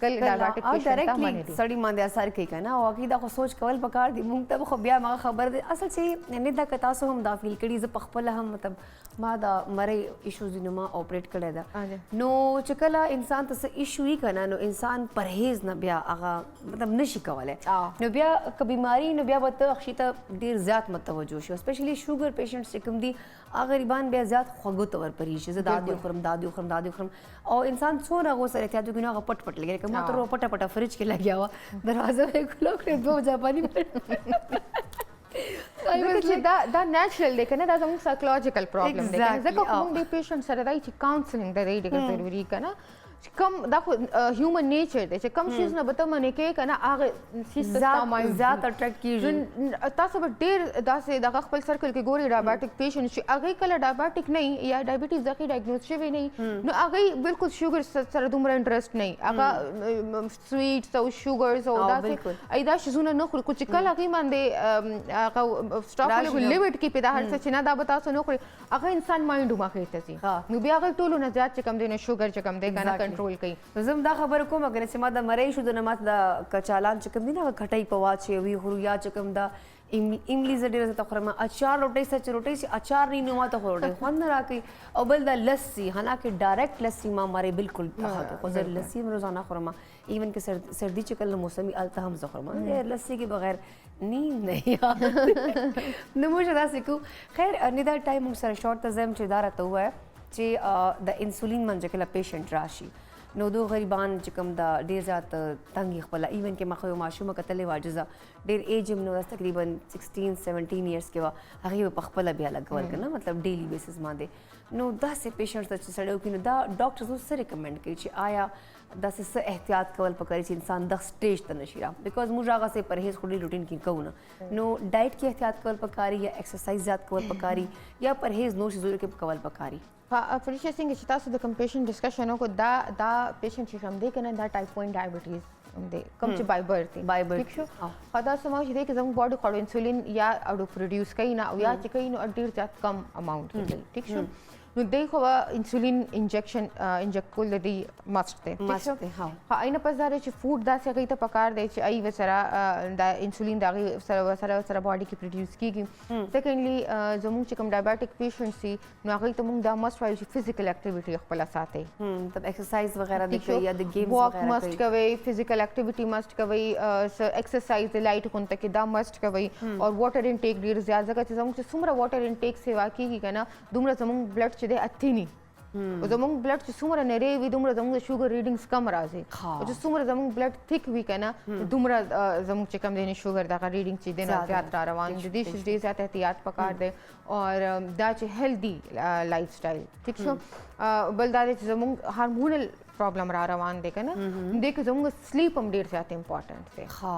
کل ډایابیټک پیشنټ ته باندې سړی باندې اثر کوي کنه او هغه دا خو سوچ کول پکار دي مونږ ته خو بیا ما خبر دي اصل چې نه دا کتا سو هم دا فیل کړي ز پخپل هم مطلب ما دا مړی ایشوز نو ما اپریټ کړی دا نو چې کله انسان ته ایشو یې کنه نو انسان پرهیز نه بیا هغه مطلب نشي کولای نو بیا ک بیماری نو بیا وته اخشي ته ډیر زیات متوجه شو سپیشلی شوګر پیشنټس چې کوم دي غریبان بیا زیات خوګو تور پریږي زه دادی خرم او انسان څونه غو سره احتیاط کوي نو هغه پټ پټ لګي ما ته پټه پټه فریج کې لګیا و دروازه یې کلو کړې دوه جاپاني دا نیچرل دی کنه دا زموږ سایکولوژیکل پرابلم دی ځکه موږ د پیشنټ سره راځي چې کاونسلینګ د ډېر ضروري کنه کم دا خو هیومن نیچر دی چې کم شیز نه به ته منې کې کنه هغه شیز ته زیات اټریکټ کیږي تاسو به ډېر داسې دغه خپل سرکل کې ګوري ډایابیټک پیشنټ چې هغه کله ډایابیټک نه یا ډایبیټیز ځکه ډایګنوز شوی نه نو هغه بالکل شوګر سره دومره انټرست نه هغه سویټس او شوګرز او داسې ایدا شیزونه نه خوري چې کله هغه باندې هغه سټاپ لیمټ کې پیدا هر څه چې نه دا به تاسو نه خوري هغه انسان مایند مخې ته ځي نو بیا هغه ټولو نه زیات چې کم دی نه شوګر چې کم دی کنه کنټرول کوي زم دا خبر کوم اگر چې ما د مړی شو د نمات د کچالان چې کوم دی نه کټای په واچي وی خورو یا چې کوم دا انګلیز ډیره ته خورم اچار روټي سچ روټي سي اچار نه نو ماته روټي خوند نه راکې او بل د لسی حالانکه ډایرکټ لسی ما ماره بالکل خو زه لسی روزانه خورم ایون کې سردی چې کله موسمي الته هم زخرم لسی کې بغیر نیند نه نو موږ داسې کو خیر نه دا ټایم سره شورت ته زم چې دارته وای چې د انسولین منځ کې لا پیشنټ راشي نو دو غریبان چې کوم دا ډیر زیات تنګي خپل ایون کې مخه ماشومه کتلې واجزه ډېر ایج هم نو تقریبا 16-17 ایئرس کې وه هغې په خپله بیا لګول که نه مطلب ډیلی بیسس باندې نو داسې پیشنټس ته چې سړی وکړي نو دا ډاکټرز اوس څه ریکمنډ کوي چې آیا داسې څه احتیاط کول پکار چې انسان دغه سټیج ته نشي را بیکاز موږ هغسې پرهیز خو ډېر روټین کې کوو نه نو ډایټ کې احتیاط کول پکاري یا ایکسرسایز زیات کول پکاري یا پرهیز نور شیزونو کې کول پکاري فریشا څنګه چې تاسو د کوم پیشنټ ډسکشن وکړو دا پیشنټ چې کوم دی کنه دا ټایپ 1 ډایبټیز هم دی کوم چې بای برث دی ٹھیک شو خدا سمو چې دی چې زموږ باډي خورو انسولین یا اډو پروډوس کوي نه او یا چې کوي نو ډیر زیات کم اماونت کې کوي ٹھیک شو نو دی خو انسولین انجیکشن انجیکټ کول دی ماست دی ماست دی ها اینه پس دا چې فود داسې کوي ته پکار دی چې ای وسره دا انسولین دا سره باډي کې پروډوس کیږي سیکنډلی زموږ چې کوم ډایبټیک پیشنټ سي نو هغه ته موږ دا ماست وایو چې فزیکل اکټیویټي خپل ساتي مطلب ایکسرسایز وغیرہ د کوي یا د گیمز واک وغیرہ مست کوي فزیکل اکټیویټي مست کوي ایکسرسایز د لایټ کون ته کې دا مست کوي او واټر انټیک ډیر زیات ځکه چې زموږ څومره واټر انټیک سیوا کیږي کنه دومره زموږ بلډ چې دی اتینی او زموږ بلډ چې څومره نری وي دومره زموږ شوګر ریډینګز کم راځي او چې څومره زموږ بلډ تھیک وي کنه دومره زموږ چې کم دی شوګر دغه ریډینګ چې دی نه زیات را روان دي د دې ډیر زیات احتیاط پکار دی اور دا چې هیلدی لایف سټایل ټیک شو بل دا چې زموږ هارمونل پرابلم را روان دی کنه دې کې زموږ سلیپ هم ډیر زیات امپورټنٹ دی ها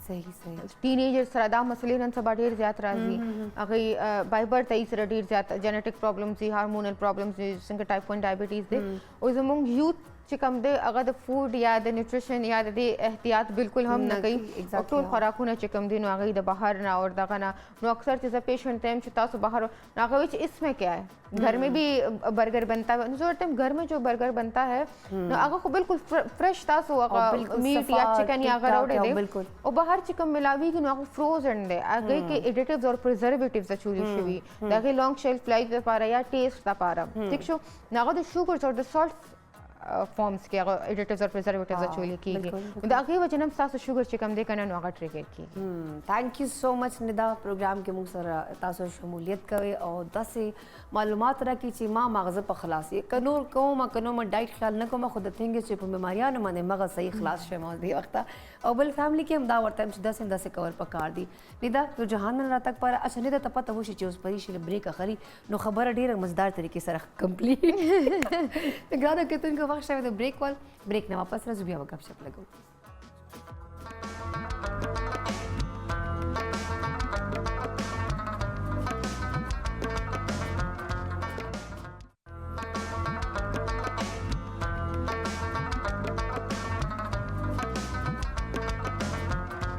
صحیح ټینیجر سره دا مسلې نن سبا ډیر زیات راځي هغه بای برث ای سره ډیر زیات جنیټک پرابلمز دي هارمونل پرابلمز دي څنګه ټایپ 1 ډایبټیز دي او زموږ یوث چې کوم دی هغه د فود یا د نیوټریشن یا د احتیاط بالکل هم نه کوي او ټول خوراکونه چې کوم دي نو هغه د بهر نه او دغه نه نو اکثر چې پیشنٹ ٹائم چې تاسو بهر هغه چې اس میں کیا ہے گھر میں بھی برگر بنتا ہے جو ٹائم گھر میں جو برگر بنتا ہے نو هغه خو بالکل فرش تاسو هغه میٹ یا چکن یا هغه راوړي دي او بهر چې کوم ملاوي نو هغه فروزن دی هغه کې ایډیټیوز او پریزرویټیوز اچول شوی دغه لانګ شیلف لایف لپاره یا ټیسټ لپاره ټیک شو هغه د شوګرز او د سالټ فارمز کې هغه ایډیټیوز او پریزرویټیوز اچول کیږي دا هغه وجه نه تاسو شوګر چې کم دی کنه نو هغه ټریګر کیږي ثانک یو سو مچ ندا پروګرام کې موږ سره تاسو شمولیت کوي او داسې معلومات راکړي چې ما مغزه په خلاص یې کنور کوم کنو ما ډایټ خیال نه کوم خو د ثینګ چې په بیماریانو باندې مغز صحیح خلاص شوی ما دی وخت او بل فیملی کې هم دا ورته چې داسې کور پکار دي ندا تو جهان را تک پر اچھا ندا ته پته وشي چې اوس پرې شي بریک اخري نو خبره ډیره مزدار طریقې سره کمپلیټ ګرانو کې تاسو وخت شوی د بریک وال بریک نه واپس راځو بیا وګپ شپ لګو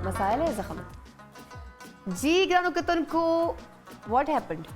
مسائل ہے زخم جی گرانو کتن کو واٹ ہیپنڈ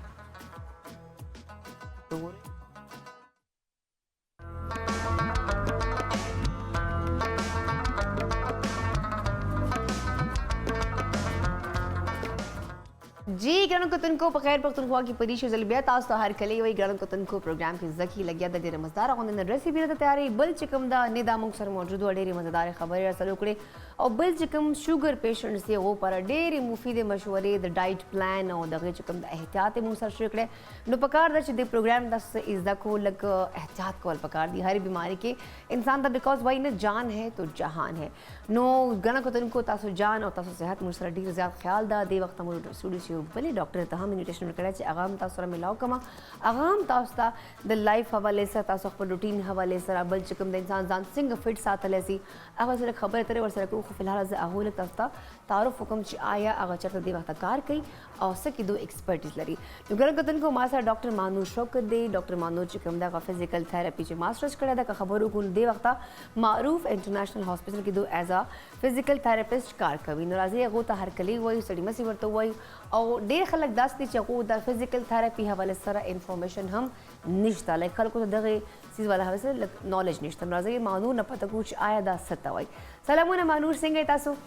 जी ګرانو کتونکو په خیر پښتونخوا کې پدې شو بیا تاسو ته هر کلی وي ګرانو کتونکو پروګرام کې زکی لګیا د ډېر مزدار غوندې ریسیپي نه تیاری بل چې کوم دا نه د موږ سره موجود و ډېر مزدار خبرې سره وکړي او بل چې کوم شوګر پیشنټس دی هغه پر ډېر مفید مشورې د ډایټ پلان او دغه چې کوم د احتیاط موږ سره شریک کړي نو پکار د چې د پروګرام د از د کو لګ احتیاط کول پکار دی هر بیماری کې انسان د بیکاز وای نه جان ہے تو جهان ہے نو ګرانو کتونکو تاسو جان او تاسو صحت موږ سره ډېر زیات خیال دا د وخت موږ سټوډیو بلې ډاکټر ته هم انویټیشن ورکړی چې هغه هم تاسو سره ملاو کومه هغه هم تاسو ته د لایف حوالې سره تاسو خپل روټین حوالې سره بل چې کوم د انسان ځان څنګه فټ ساتلی سي هغه سره خبرې اترې ورسره کوو خو فلحال زه هغو لږ تاسو ته تعارف وکړم چې آیا هغه چېرته دې وخته کار کوي او څه کې دو ایکسپرټیز لري نو ګرانو کتونکو ما سره ډاکټر مانور شوکت دی ډاکټر مانور چې کوم دغه فزیکل تھراپي چې ماسټرز کړی ده که خبرو کوو دې وخته معروف انټرنیشنل هاسپټل کې دو ایز ا فزیکل تھراپسټ کار کوي نو راځي هغو ته هر کلی وایي سړي مسي ورته وایي او ډېر خلک داسې دي چې هغو د فزیکل تھراپي حوالې سره انفارمیشن هم نشته لایک خلکو ته دغه څیز والا حوالې سره نالج نشته راځي مانور نه پته کوو چې آیا دا څه ته وایي سلامونه مانور څنګه یې تاسو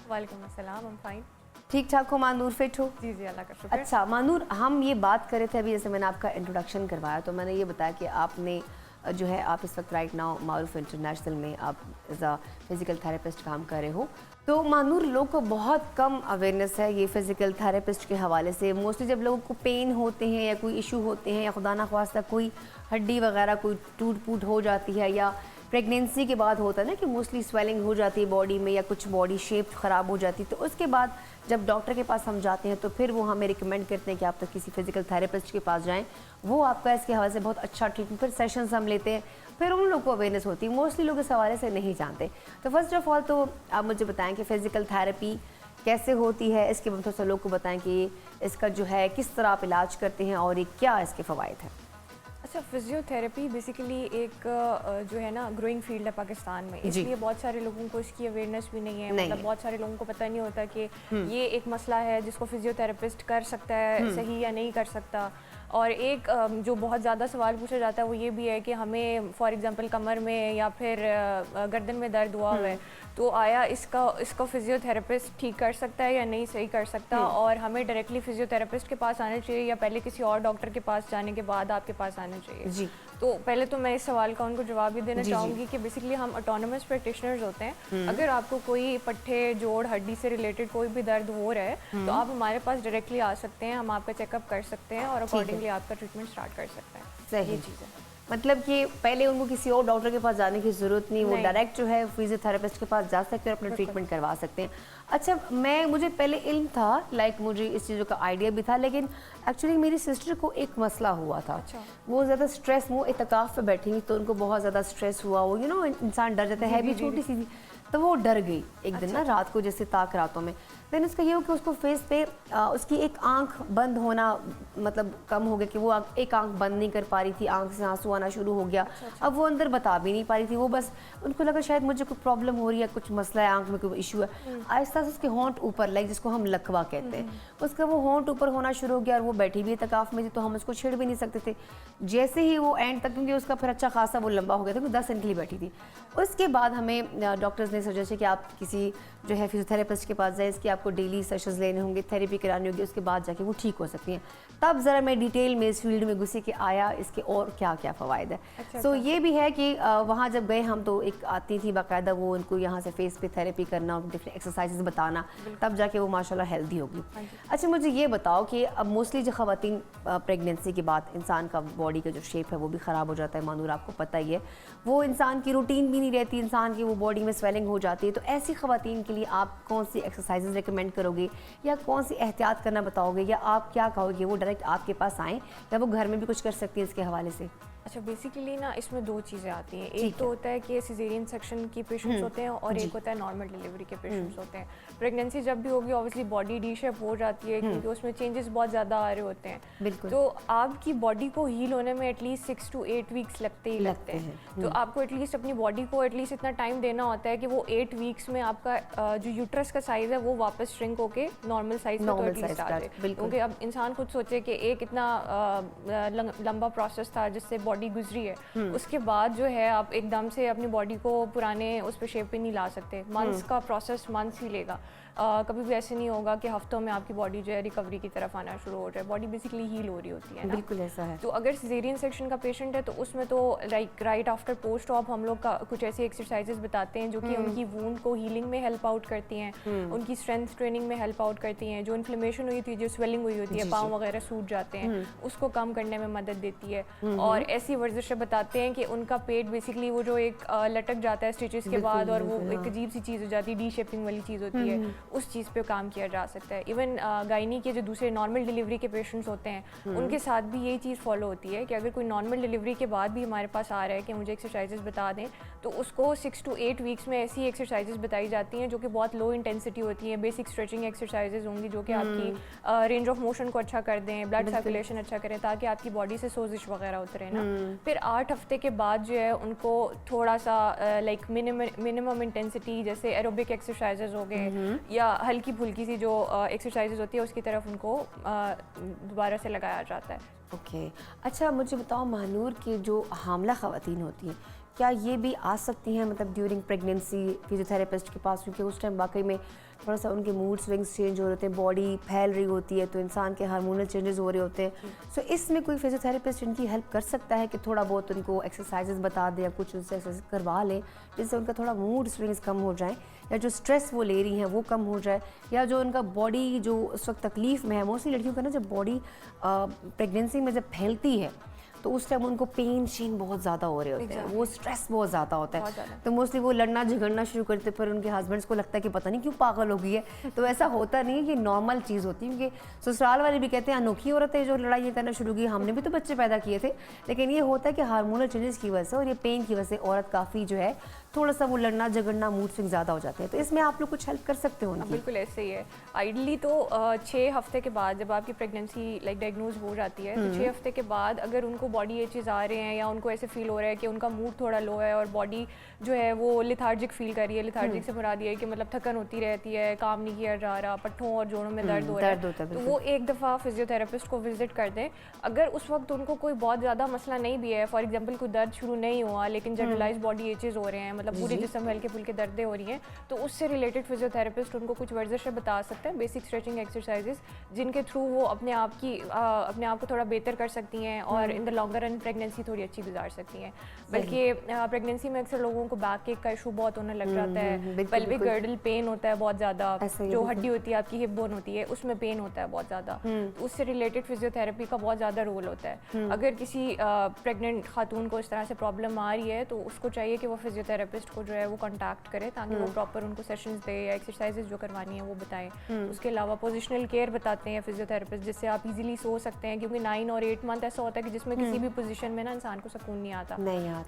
वालेकुम अस्सलाम हम फाइन ठीक ठाक हो मानूर फिट हो जी जी अल्लाह का शुक्र अच्छा मानूर हम ये बात कर रहे थे अभी जैसे मैंने आपका इंट्रोडक्शन करवाया तो मैंने ये बताया कि आपने जो है आप इस वक्त राइट नाउ मारूफ इंटरनेशनल में आप एज अ फिज़िकल थेरेपिस्ट काम कर रहे हो तो मानूर लोगों को बहुत कम अवेयरनेस है ये फिज़िकल थेरेपिस्ट के हवाले से मोस्टली जब लोगों को पेन होते हैं या कोई इशू होते हैं या खुदा ना ख्वास्ता कोई हड्डी वगैरह कोई टूट फूट हो जाती है या प्रेगनेंसी के बाद होता है ना कि मोस्टली स्वेलिंग हो जाती है बॉडी में या कुछ बॉडी शेप ख़राब हो जाती है तो उसके बाद जब डॉक्टर के पास हम जाते हैं तो फिर वो हमें रिकमेंड करते हैं कि आप तो किसी फिजिकल थेरेपिस्ट के पास जाएं, वो आपका इसके हवाले से बहुत अच्छा ट्रीटमेंट, फिर सेशंस हम लेते हैं, फिर उन लोगों को अवेयरनेस होती है। मोस्टली लोग इस हवाले से नहीं जानते। तो फर्स्ट ऑफ ऑल तो आप मुझे बताएं कि फ़िज़िकल थेरेपी कैसे होती है, इसके बाद थोड़ा सा लोग को बताएं कि इसका जो है किस तरह आप इलाज करते हैं और ये क्या इसके फ़वाइद हैं। अच्छा, फिजियोथेरेपी बेसिकली एक जो है ना ग्रोइंग फील्ड है पाकिस्तान में, जी। इसलिए बहुत सारे लोगों को इसकी अवेयरनेस भी नहीं है। नहीं मतलब है। बहुत सारे लोगों को पता नहीं होता कि ये एक मसला है जिसको फिजियोथेरेपिस्ट कर सकता है सही या नहीं कर सकता। और एक जो बहुत ज़्यादा सवाल पूछा जाता है वो ये भी है कि हमें फॉर एग्जांपल कमर में या फिर गर्दन में दर्द हुआ हुआ है, तो आया इसको फिजियोथेरेपिस्ट ठीक कर सकता है या नहीं सही कर सकता, और हमें डायरेक्टली फिजियोथेरेपिस्ट के पास आना चाहिए या पहले किसी और डॉक्टर के पास जाने के बाद आपके पास आना चाहिए। जी। तो पहले तो मैं इस सवाल का उनको जवाब भी देना जी, चाहूँगी कि बेसिकली हम ऑटोनमस प्रैक्टिशनर्स होते हैं। अगर आपको कोई पट्टे जोड़ हड्डी से रिलेटेड कोई भी दर्द हो रहा है तो आप हमारे पास डायरेक्टली आ सकते हैं, हम आपका चेकअप कर सकते हैं और अकॉर्डिंगली आपका ट्रीटमेंट स्टार्ट कर सकते हैं। सही ये चीज़ है। मतलब कि पहले उनको किसी और डॉक्टर के पास जाने की ज़रूरत नहीं, वो नहीं। डायरेक्ट जो है फिजियोथेरेपिस्ट के पास जा सकते हैं, अपना ट्रीटमेंट करवा सकते हैं। अच्छा, मुझे पहले इल्म था, मुझे इस चीज़ों का आइडिया भी था, लेकिन एक्चुअली मेरी सिस्टर को एक मसला हुआ था। अच्छा। वो ज़्यादा स्ट्रेस, वो इत्तेकाफ़ पे बैठी हुई तो उनको बहुत ज़्यादा स्ट्रेस हुआ, वो इंसान डर जाता है भी छोटी सी थी, तो वो डर गई एक दिन ना रात को, जैसे ताक रातों में। देन उसका ये हो कि उसको फेस पे उसकी एक आंख बंद होना मतलब कम हो गया कि वो एक आंख बंद नहीं कर पा रही थी, आंख से आंसू आना शुरू हो गया। अब वो अंदर बता भी नहीं पा रही थी, वो बस उनको लगा शायद मुझे कोई प्रॉब्लम हो रही है, कुछ मसला है, आंख में कोई इशू है। आहिस्ता से उसके होंठ ऊपर, जिसको हम लकवा कहते हैं, उसका वो होंठ ऊपर होना शुरू हो गया और वो बैठी भी तकाफ में थी, तो हम उसको छेड़ भी नहीं सकते थे। जैसे ही वो एंड तक, क्योंकि उसका फिर अच्छा खासा वो लंबा हो गया था, 10 दिन के लिए बैठी थी। उसके बाद हमें डॉक्टर्स ने सजेस्ट किया कि आप किसी जो है फिजियोथेरेपिस्ट के पास जाए, इसकी आपको डेली सेशंस लेने होंगे, थेरेपी करानी होगी, उसके बाद जाके वो ठीक हो सकती हैं। तब ज़रा मैं डिटेल में इस फील्ड में घुसी कि आया इसके और क्या क्या फ़वाइद है। सो ये भी है कि वहाँ जब गए हम तो एक आती थी बाकायदा, वो उनको यहाँ से फेस पे थेरेपी करना, डिफरेंट एक्सरसाइजेस बताना, तब जाके वो माशाल्लाह हेल्दी होगी। अच्छा, मुझे ये बताओ कि अब मोस्टली जो ख़वातीन प्रेगनेंसी के बाद इंसान का बॉडी का जो शेप है वो भी ख़राब हो जाता है, मानूर आपको पता ही है, वो इंसान की रूटीन भी नहीं रहती, इंसान की वो बॉडी में स्वेलिंग हो जाती है। तो ऐसी ख़वातीन के लिए आप कौन सी एक्सरसाइजेज रिकमेंड करोगे या कौन सी एहतियात करना बताओगे, या आप क्या कहोगे वो डायरेक्ट आपके पास आएँ या वो घर में भी कुछ कर सकती है इसके हवाले से? अच्छा, बेसिकली ना इसमें दो चीज़ें आती हैं। एक तो होता है कि सिजेरियन सेक्शन की पेशेंट्स होते हैं और एक होता है नॉर्मल डिलीवरी के पेशेंट्स होते हैं। प्रेगनेंसी जब भी होगी ऑब्वियसली बॉडी डी शेप हो जाती है क्योंकि उसमें चेंजेस बहुत ज़्यादा आ रहे होते हैं। बिल्कुल। तो आपकी बॉडी को हील होने में एटलीस्ट 6 to 8 वीक्स लगते हैं। तो आपको एटलीस्ट अपनी बॉडी को एटलीस्ट इतना टाइम देना होता है कि वो 8 वीक्स में आपका जो यूट्रस का साइज़ है वो वापस श्रिंक होके नॉर्मल साइज में तो एटलीस्ट आ जाए। क्योंकि अब इंसान खुद सोचे कि एक इतना लंबा प्रोसेस था जिससे बॉडी गुजरी है, उसके बाद जो है आप एकदम से अपनी बॉडी को पुराने उस पे शेप पे नहीं ला सकते। मंथ्स का प्रोसेस मंथ्स ही लेगा। कभी भी ऐसे नहीं होगा कि हफ्तों में आपकी बॉडी जो है रिकवरी की तरफ आना शुरू हो जाए। बॉडी बेसिकली हील हो रही होती है ना। बिल्कुल ऐसा है। तो अगर सिजेरियन सेक्शन का पेशेंट है तो उसमें तो like right after post op हम लोग का कुछ ऐसी एक्सरसाइजेस बताते हैं जो कि उनकी वूंड को हीलिंग में हेल्प आउट करती हैं, उनकी स्ट्रेंथ ट्रेनिंग में हेल्प आउट करती हैं। जो इन्फ्लेमेशन हुई थी, जो स्वेलिंग हुई होती है, पाँव वगैरह सूज जाते हैं, उसको कम करने में मदद देती है। और ऐसी वर्जिशें बताते हैं कि उनका पेट बेसिकली वो जो एक लटक जाता है स्टिचेस के बाद और वो एक अजीब सी चीज़ हो जाती है, डी शेपिंग वाली चीज़ होती है, उस चीज़ पे काम किया जा सकता है। इवन गायनी के जो दूसरे नॉर्मल डिलीवरी के पेशेंट्स होते हैं उनके साथ भी यही चीज़ फॉलो होती है कि अगर कोई नॉर्मल डिलीवरी के बाद भी हमारे पास आ रहा है कि मुझे एक्सरसाइजेस बता दें, तो उसको 6 to 8 वीक्स में ऐसी एक्सरसाइजेस बताई जाती हैं जो कि बहुत लो इंटेंसिटी होती हैं। बेसिक स्ट्रेचिंग एक्सरसाइजेस होंगी जो कि आपकी रेंज ऑफ मोशन को अच्छा कर दें, ब्लड सर्कुलेशन अच्छा करें ताकि आपकी बॉडी से सोजिश वगैरह उतरे ना। फिर 8 हफ्ते के बाद जो है उनको थोड़ा सा लाइक मिनिमम इंटेंसिटी जैसे एरोबिक एक्सरसाइजेस हो गए या हल्की फुल्की सी जो एक्सरसाइजेज होती है उसकी तरफ उनको दोबारा से लगाया जाता है। ओके। अच्छा, मुझे बताओ महानूर की जो हामला ख़वातीन होती हैं, क्या ये भी आ सकती हैं मतलब ड्यूरिंग प्रेगनेंसी फिजियोथेरेपिस्ट के पास, क्योंकि उस टाइम वाकई में थोड़ा सा उनके मूड स्विंग्स चेंज हो रहे होते हैं, बॉडी फैल रही होती है, तो इंसान के हार्मोनल चेंजेस हो रहे होते हैं। सो इसमें कोई फिजियोथेरेपिस्ट इनकी हेल्प कर सकता है कि थोड़ा बहुत उनको एक्सरसाइजेस बता दें या कुछ उनसे एक्सरसाइज करवा लें जिससे उनका थोड़ा मूड स्विंग्स कम हो जाए, या जो स्ट्रेस वो ले रही हैं वो कम हो जाए, या जो उनका बॉडी जो उस वक्त तकलीफ़ में है। मोस्टली लड़कियों का ना जब बॉडी प्रेगनेंसी में जब फैलती है तो उस टाइम उनको पेन शेन बहुत ज़्यादा हो रहे होते हैं, वो स्ट्रेस बहुत ज़्यादा होता बहुत है, ज़्यादा। तो मोस्टली वो लड़ना झगड़ना शुरू करते, पर उनके हस्बैंड्स को लगता है कि पता नहीं क्यों पागल हो गई है। तो ऐसा होता नहीं है, कि नॉर्मल चीज़ होती है, क्योंकि ससुराल वाले भी कहते हैं अनोखी औरत है जो लड़ाई करना शुरू की, हमने भी तो बच्चे पैदा किए थे। लेकिन ये होता है कि हार्मोनल चेंजेस की वजह से और ये पेन की वजह से औरत काफ़ी जो है थोड़ा सा वो लड़ना झगड़ना मूड स्विंग ज़्यादा हो जाते हैं। तो इसमें आप लोग कुछ हेल्प कर सकते हो उनकी? बिल्कुल ऐसे ही है। आइडली तो 6 हफ्ते के बाद जब आपकी प्रेगनेंसी लाइक डायग्नोज हो जाती है, तो 6 हफ्ते के बाद अगर उनको बॉडी एचेस आ रहे हैं या उनको ऐसे फील हो रहा है कि उनका मूड थोड़ा लो है और बॉडी जो है वो लिथार्जिक फील कर रही है, लिथार्जिक से मुराद ये है कि मतलब थकन होती रहती है, काम नहीं किया जा रहा, पट्ठों और जोड़ों में दर्द हो रहा दर्द होता है, है, तो वो एक दफ़ा फिजियोथेरेपिस्ट को विजिट कर दें। अगर उस वक्त उनको कोई बहुत ज़्यादा मसला नहीं भी है, फॉर एग्जाम्पल कोई दर्द शुरू नहीं हुआ लेकिन जनरलाइज बॉडी एचेस हो रहे हैं, मतलब पूरे जिस्म हल्के फुल्के दर्दें हो रही हैं, तो उससे रिलेटेड फिजियोथेरेपिस्ट उनको कुछ वर्जिशें बता सकते हैं, बेसिक स्ट्रेचिंग एक्सरसाइजेस, जिनके थ्रू वो अपने आप को थोड़ा बेहतर कर सकती हैं और in the longer run pregnancy थोड़ी अच्छी गुजार सकती हैं। बल्कि प्रेगनेंसी में अक्सर लोगों को बैक एक का इशू बहुत होने लग जाता है, पेल्विक गर्डल पेन होता है बहुत ज़्यादा, जो हड्डी होती है आपकी हिप बोन होती है उसमें पेन होता है बहुत ज़्यादा, तो उससे रिलेटेड फिजियोथेरेपी का बहुत ज़्यादा रोल होता है। अगर किसी प्रेग्नेंट खातून को इस तरह से प्रॉब्लम आ रही है तो उसको चाहिए कि वो फिजियोथेरेपिस्ट को जो है वो कॉन्टैक्ट करे, ताकि वो प्रॉपर उनको सेशंस दे या एक्सरसाइजेज जो करवानी है वो बताएं। उसके अलावा पोजिशनल केयर बताते हैं फिजियोथेरेपिस्ट, जिससे आप इजीली सो सकते हैं, क्योंकि 9 और 8 मंथ ऐसा होता है कि जिसमें किसी भी पोजीशन में ना इंसान को सुकून नहीं आता,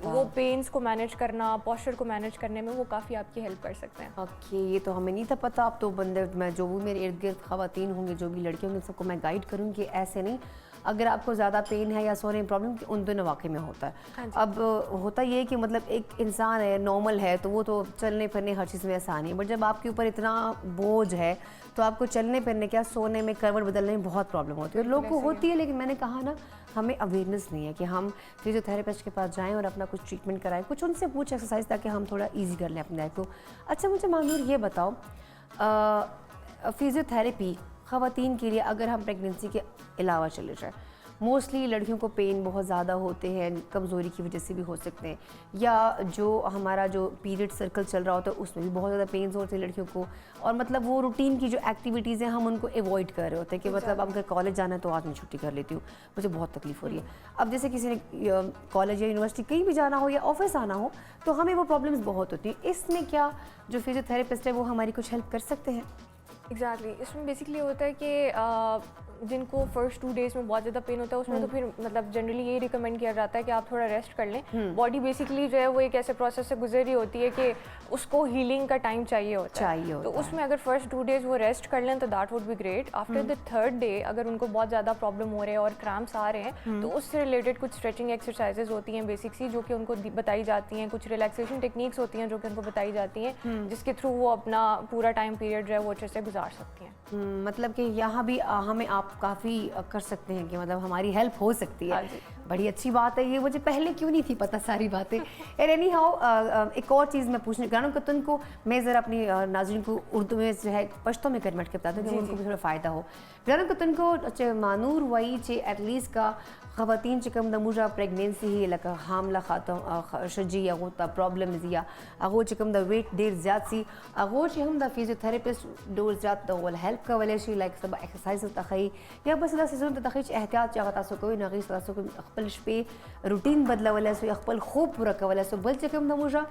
वो पेन्स को मैनेज करना, पोस्चर को मैनेज करने में वो काफ़ी आपकी हेल्प कर सकते हैं। ओके, ये तो हमें नहीं था पता। अब तो बंदे, मैं जो भी मेरे इर्द गिर्द खवातीन होंगे, जो भी लड़के होंगे, सबको मैं गाइड करूँगी कि ऐसे नहीं, अगर आपको ज़्यादा पेन है या सोने में प्रॉब्लम, उन दोनों वाक़ई में होता है। अब होता ये है कि मतलब एक इंसान है, नॉर्मल है, तो वो तो चलने फिरने हर चीज़ में आसानी है, बट जब आपके ऊपर इतना बोझ है तो आपको चलने फिरने क्या, सोने में, करवट बदलने में बहुत प्रॉब्लम होती है। लोगों को होती है, लेकिन मैंने कहा ना, हमें अवेयरनेस नहीं है कि हम फिजियोथेरेपिस्ट के पास जाएं और अपना कुछ ट्रीटमेंट कराएं, कुछ उनसे पूछ एक्सरसाइज, ताकि हम थोड़ा ईजी कर लें अपने लाइफ को। अच्छा, मुझे मानूर ये बताओ, फिजियोथेरेपी ख़वातीन के लिए अगर हम प्रेगनेंसी के अलावा चले जाएँ, मोस्टली लड़कियों को पेन बहुत ज़्यादा होते हैं, कमज़ोरी की वजह से भी हो सकते हैं, या जो हमारा जो पीरियड सर्कल चल रहा होता है उसमें भी बहुत ज़्यादा पेन्स होते हैं लड़कियों को, और मतलब वो रूटीन की जो एक्टिविटीज़ हैं हम उनको अवॉइड कर रहे होते हैं कि मतलब अब अगर कॉलेज जाना है तो आज मैं छुट्टी कर लेती हूँ, मुझे बहुत तकलीफ हो रही है। अब जैसे किसी ने कॉलेज या यूनिवर्सिटी कहीं भी जाना हो या ऑफिस आना हो, तो हमें वो प्रॉब्लम्स बहुत होती हैं। इसमें क्या जो फिजियोथेरेपिस्ट है वो हमारी कुछ हेल्प कर सकते हैं? एग्जैक्टली, इसमें बेसिकली होता है कि जिनको फर्स्ट 2 डेज में बहुत ज़्यादा पेन होता है उसमें तो फिर मतलब जनरली ये रिकमेंड किया जाता है कि आप थोड़ा रेस्ट कर लें। बॉडी बेसिकली जो है वो एक ऐसे प्रोसेस से गुजर रही होती है कि उसको हीलिंग का टाइम चाहिए होता है, तो उसमें अगर फर्स्ट 2 डेज वो रेस्ट कर लें तो that would be great. After the 3rd day अगर उनको बहुत ज़्यादा प्रॉब्लम हो रहे हैं और क्रैम्प्स आ रहे हैं, तो उससे रिलेटेड कुछ स्ट्रेचिंग एक्सरसाइजेज होती हैं बेसिक सी, जो कि उनको बताई जाती हैं, कुछ रिलैक्सेशन टेक्निक्स होती हैं जो कि उनको बताई जाती हैं, जिसके थ्रू वो अपना पूरा टाइम पीरियड जो है वो अच्छे से गुजार सकती हैं। मतलब कि यहाँ भी हमें आप काफ़ी कर सकते हैं कि मतलब हमारी हेल्प हो सकती है। बड़ी अच्छी बात है ये, मुझे पहले क्यों नहीं थी पता सारी बातें। एनी हाउ, एक और चीज़ मैं पूछने ग्रानम कतन को, मैं ज़रा अपनी नाज़रीन को उर्दू में जो है पश्तो में कन्वर्ट के बताती हूँ कि उनको भी थोड़ा फ़ायदा हो। ग्रानम कतन को मानूर वही चे एटलीस्ट का ख़वातीन चिकम दमुजा प्रेगनेंसी ही लका हामला खातम शजी या गोता प्रॉब्लम या अगो चिकम द वेट देर ज़्यादा सी अगो चे हम द फिजियोथेरेपिस्ट डोर ज़्यादा वल हेल्प का वले शी लाइक सब एक्सरसाइज तखई या बस दा सीजन तखई एहतियात चाहता सो कोई नगीस ता सो अखपल पे रूटीन बदला वले सो अखपल खूब पूरा का वले सो बल चिकम दमुजा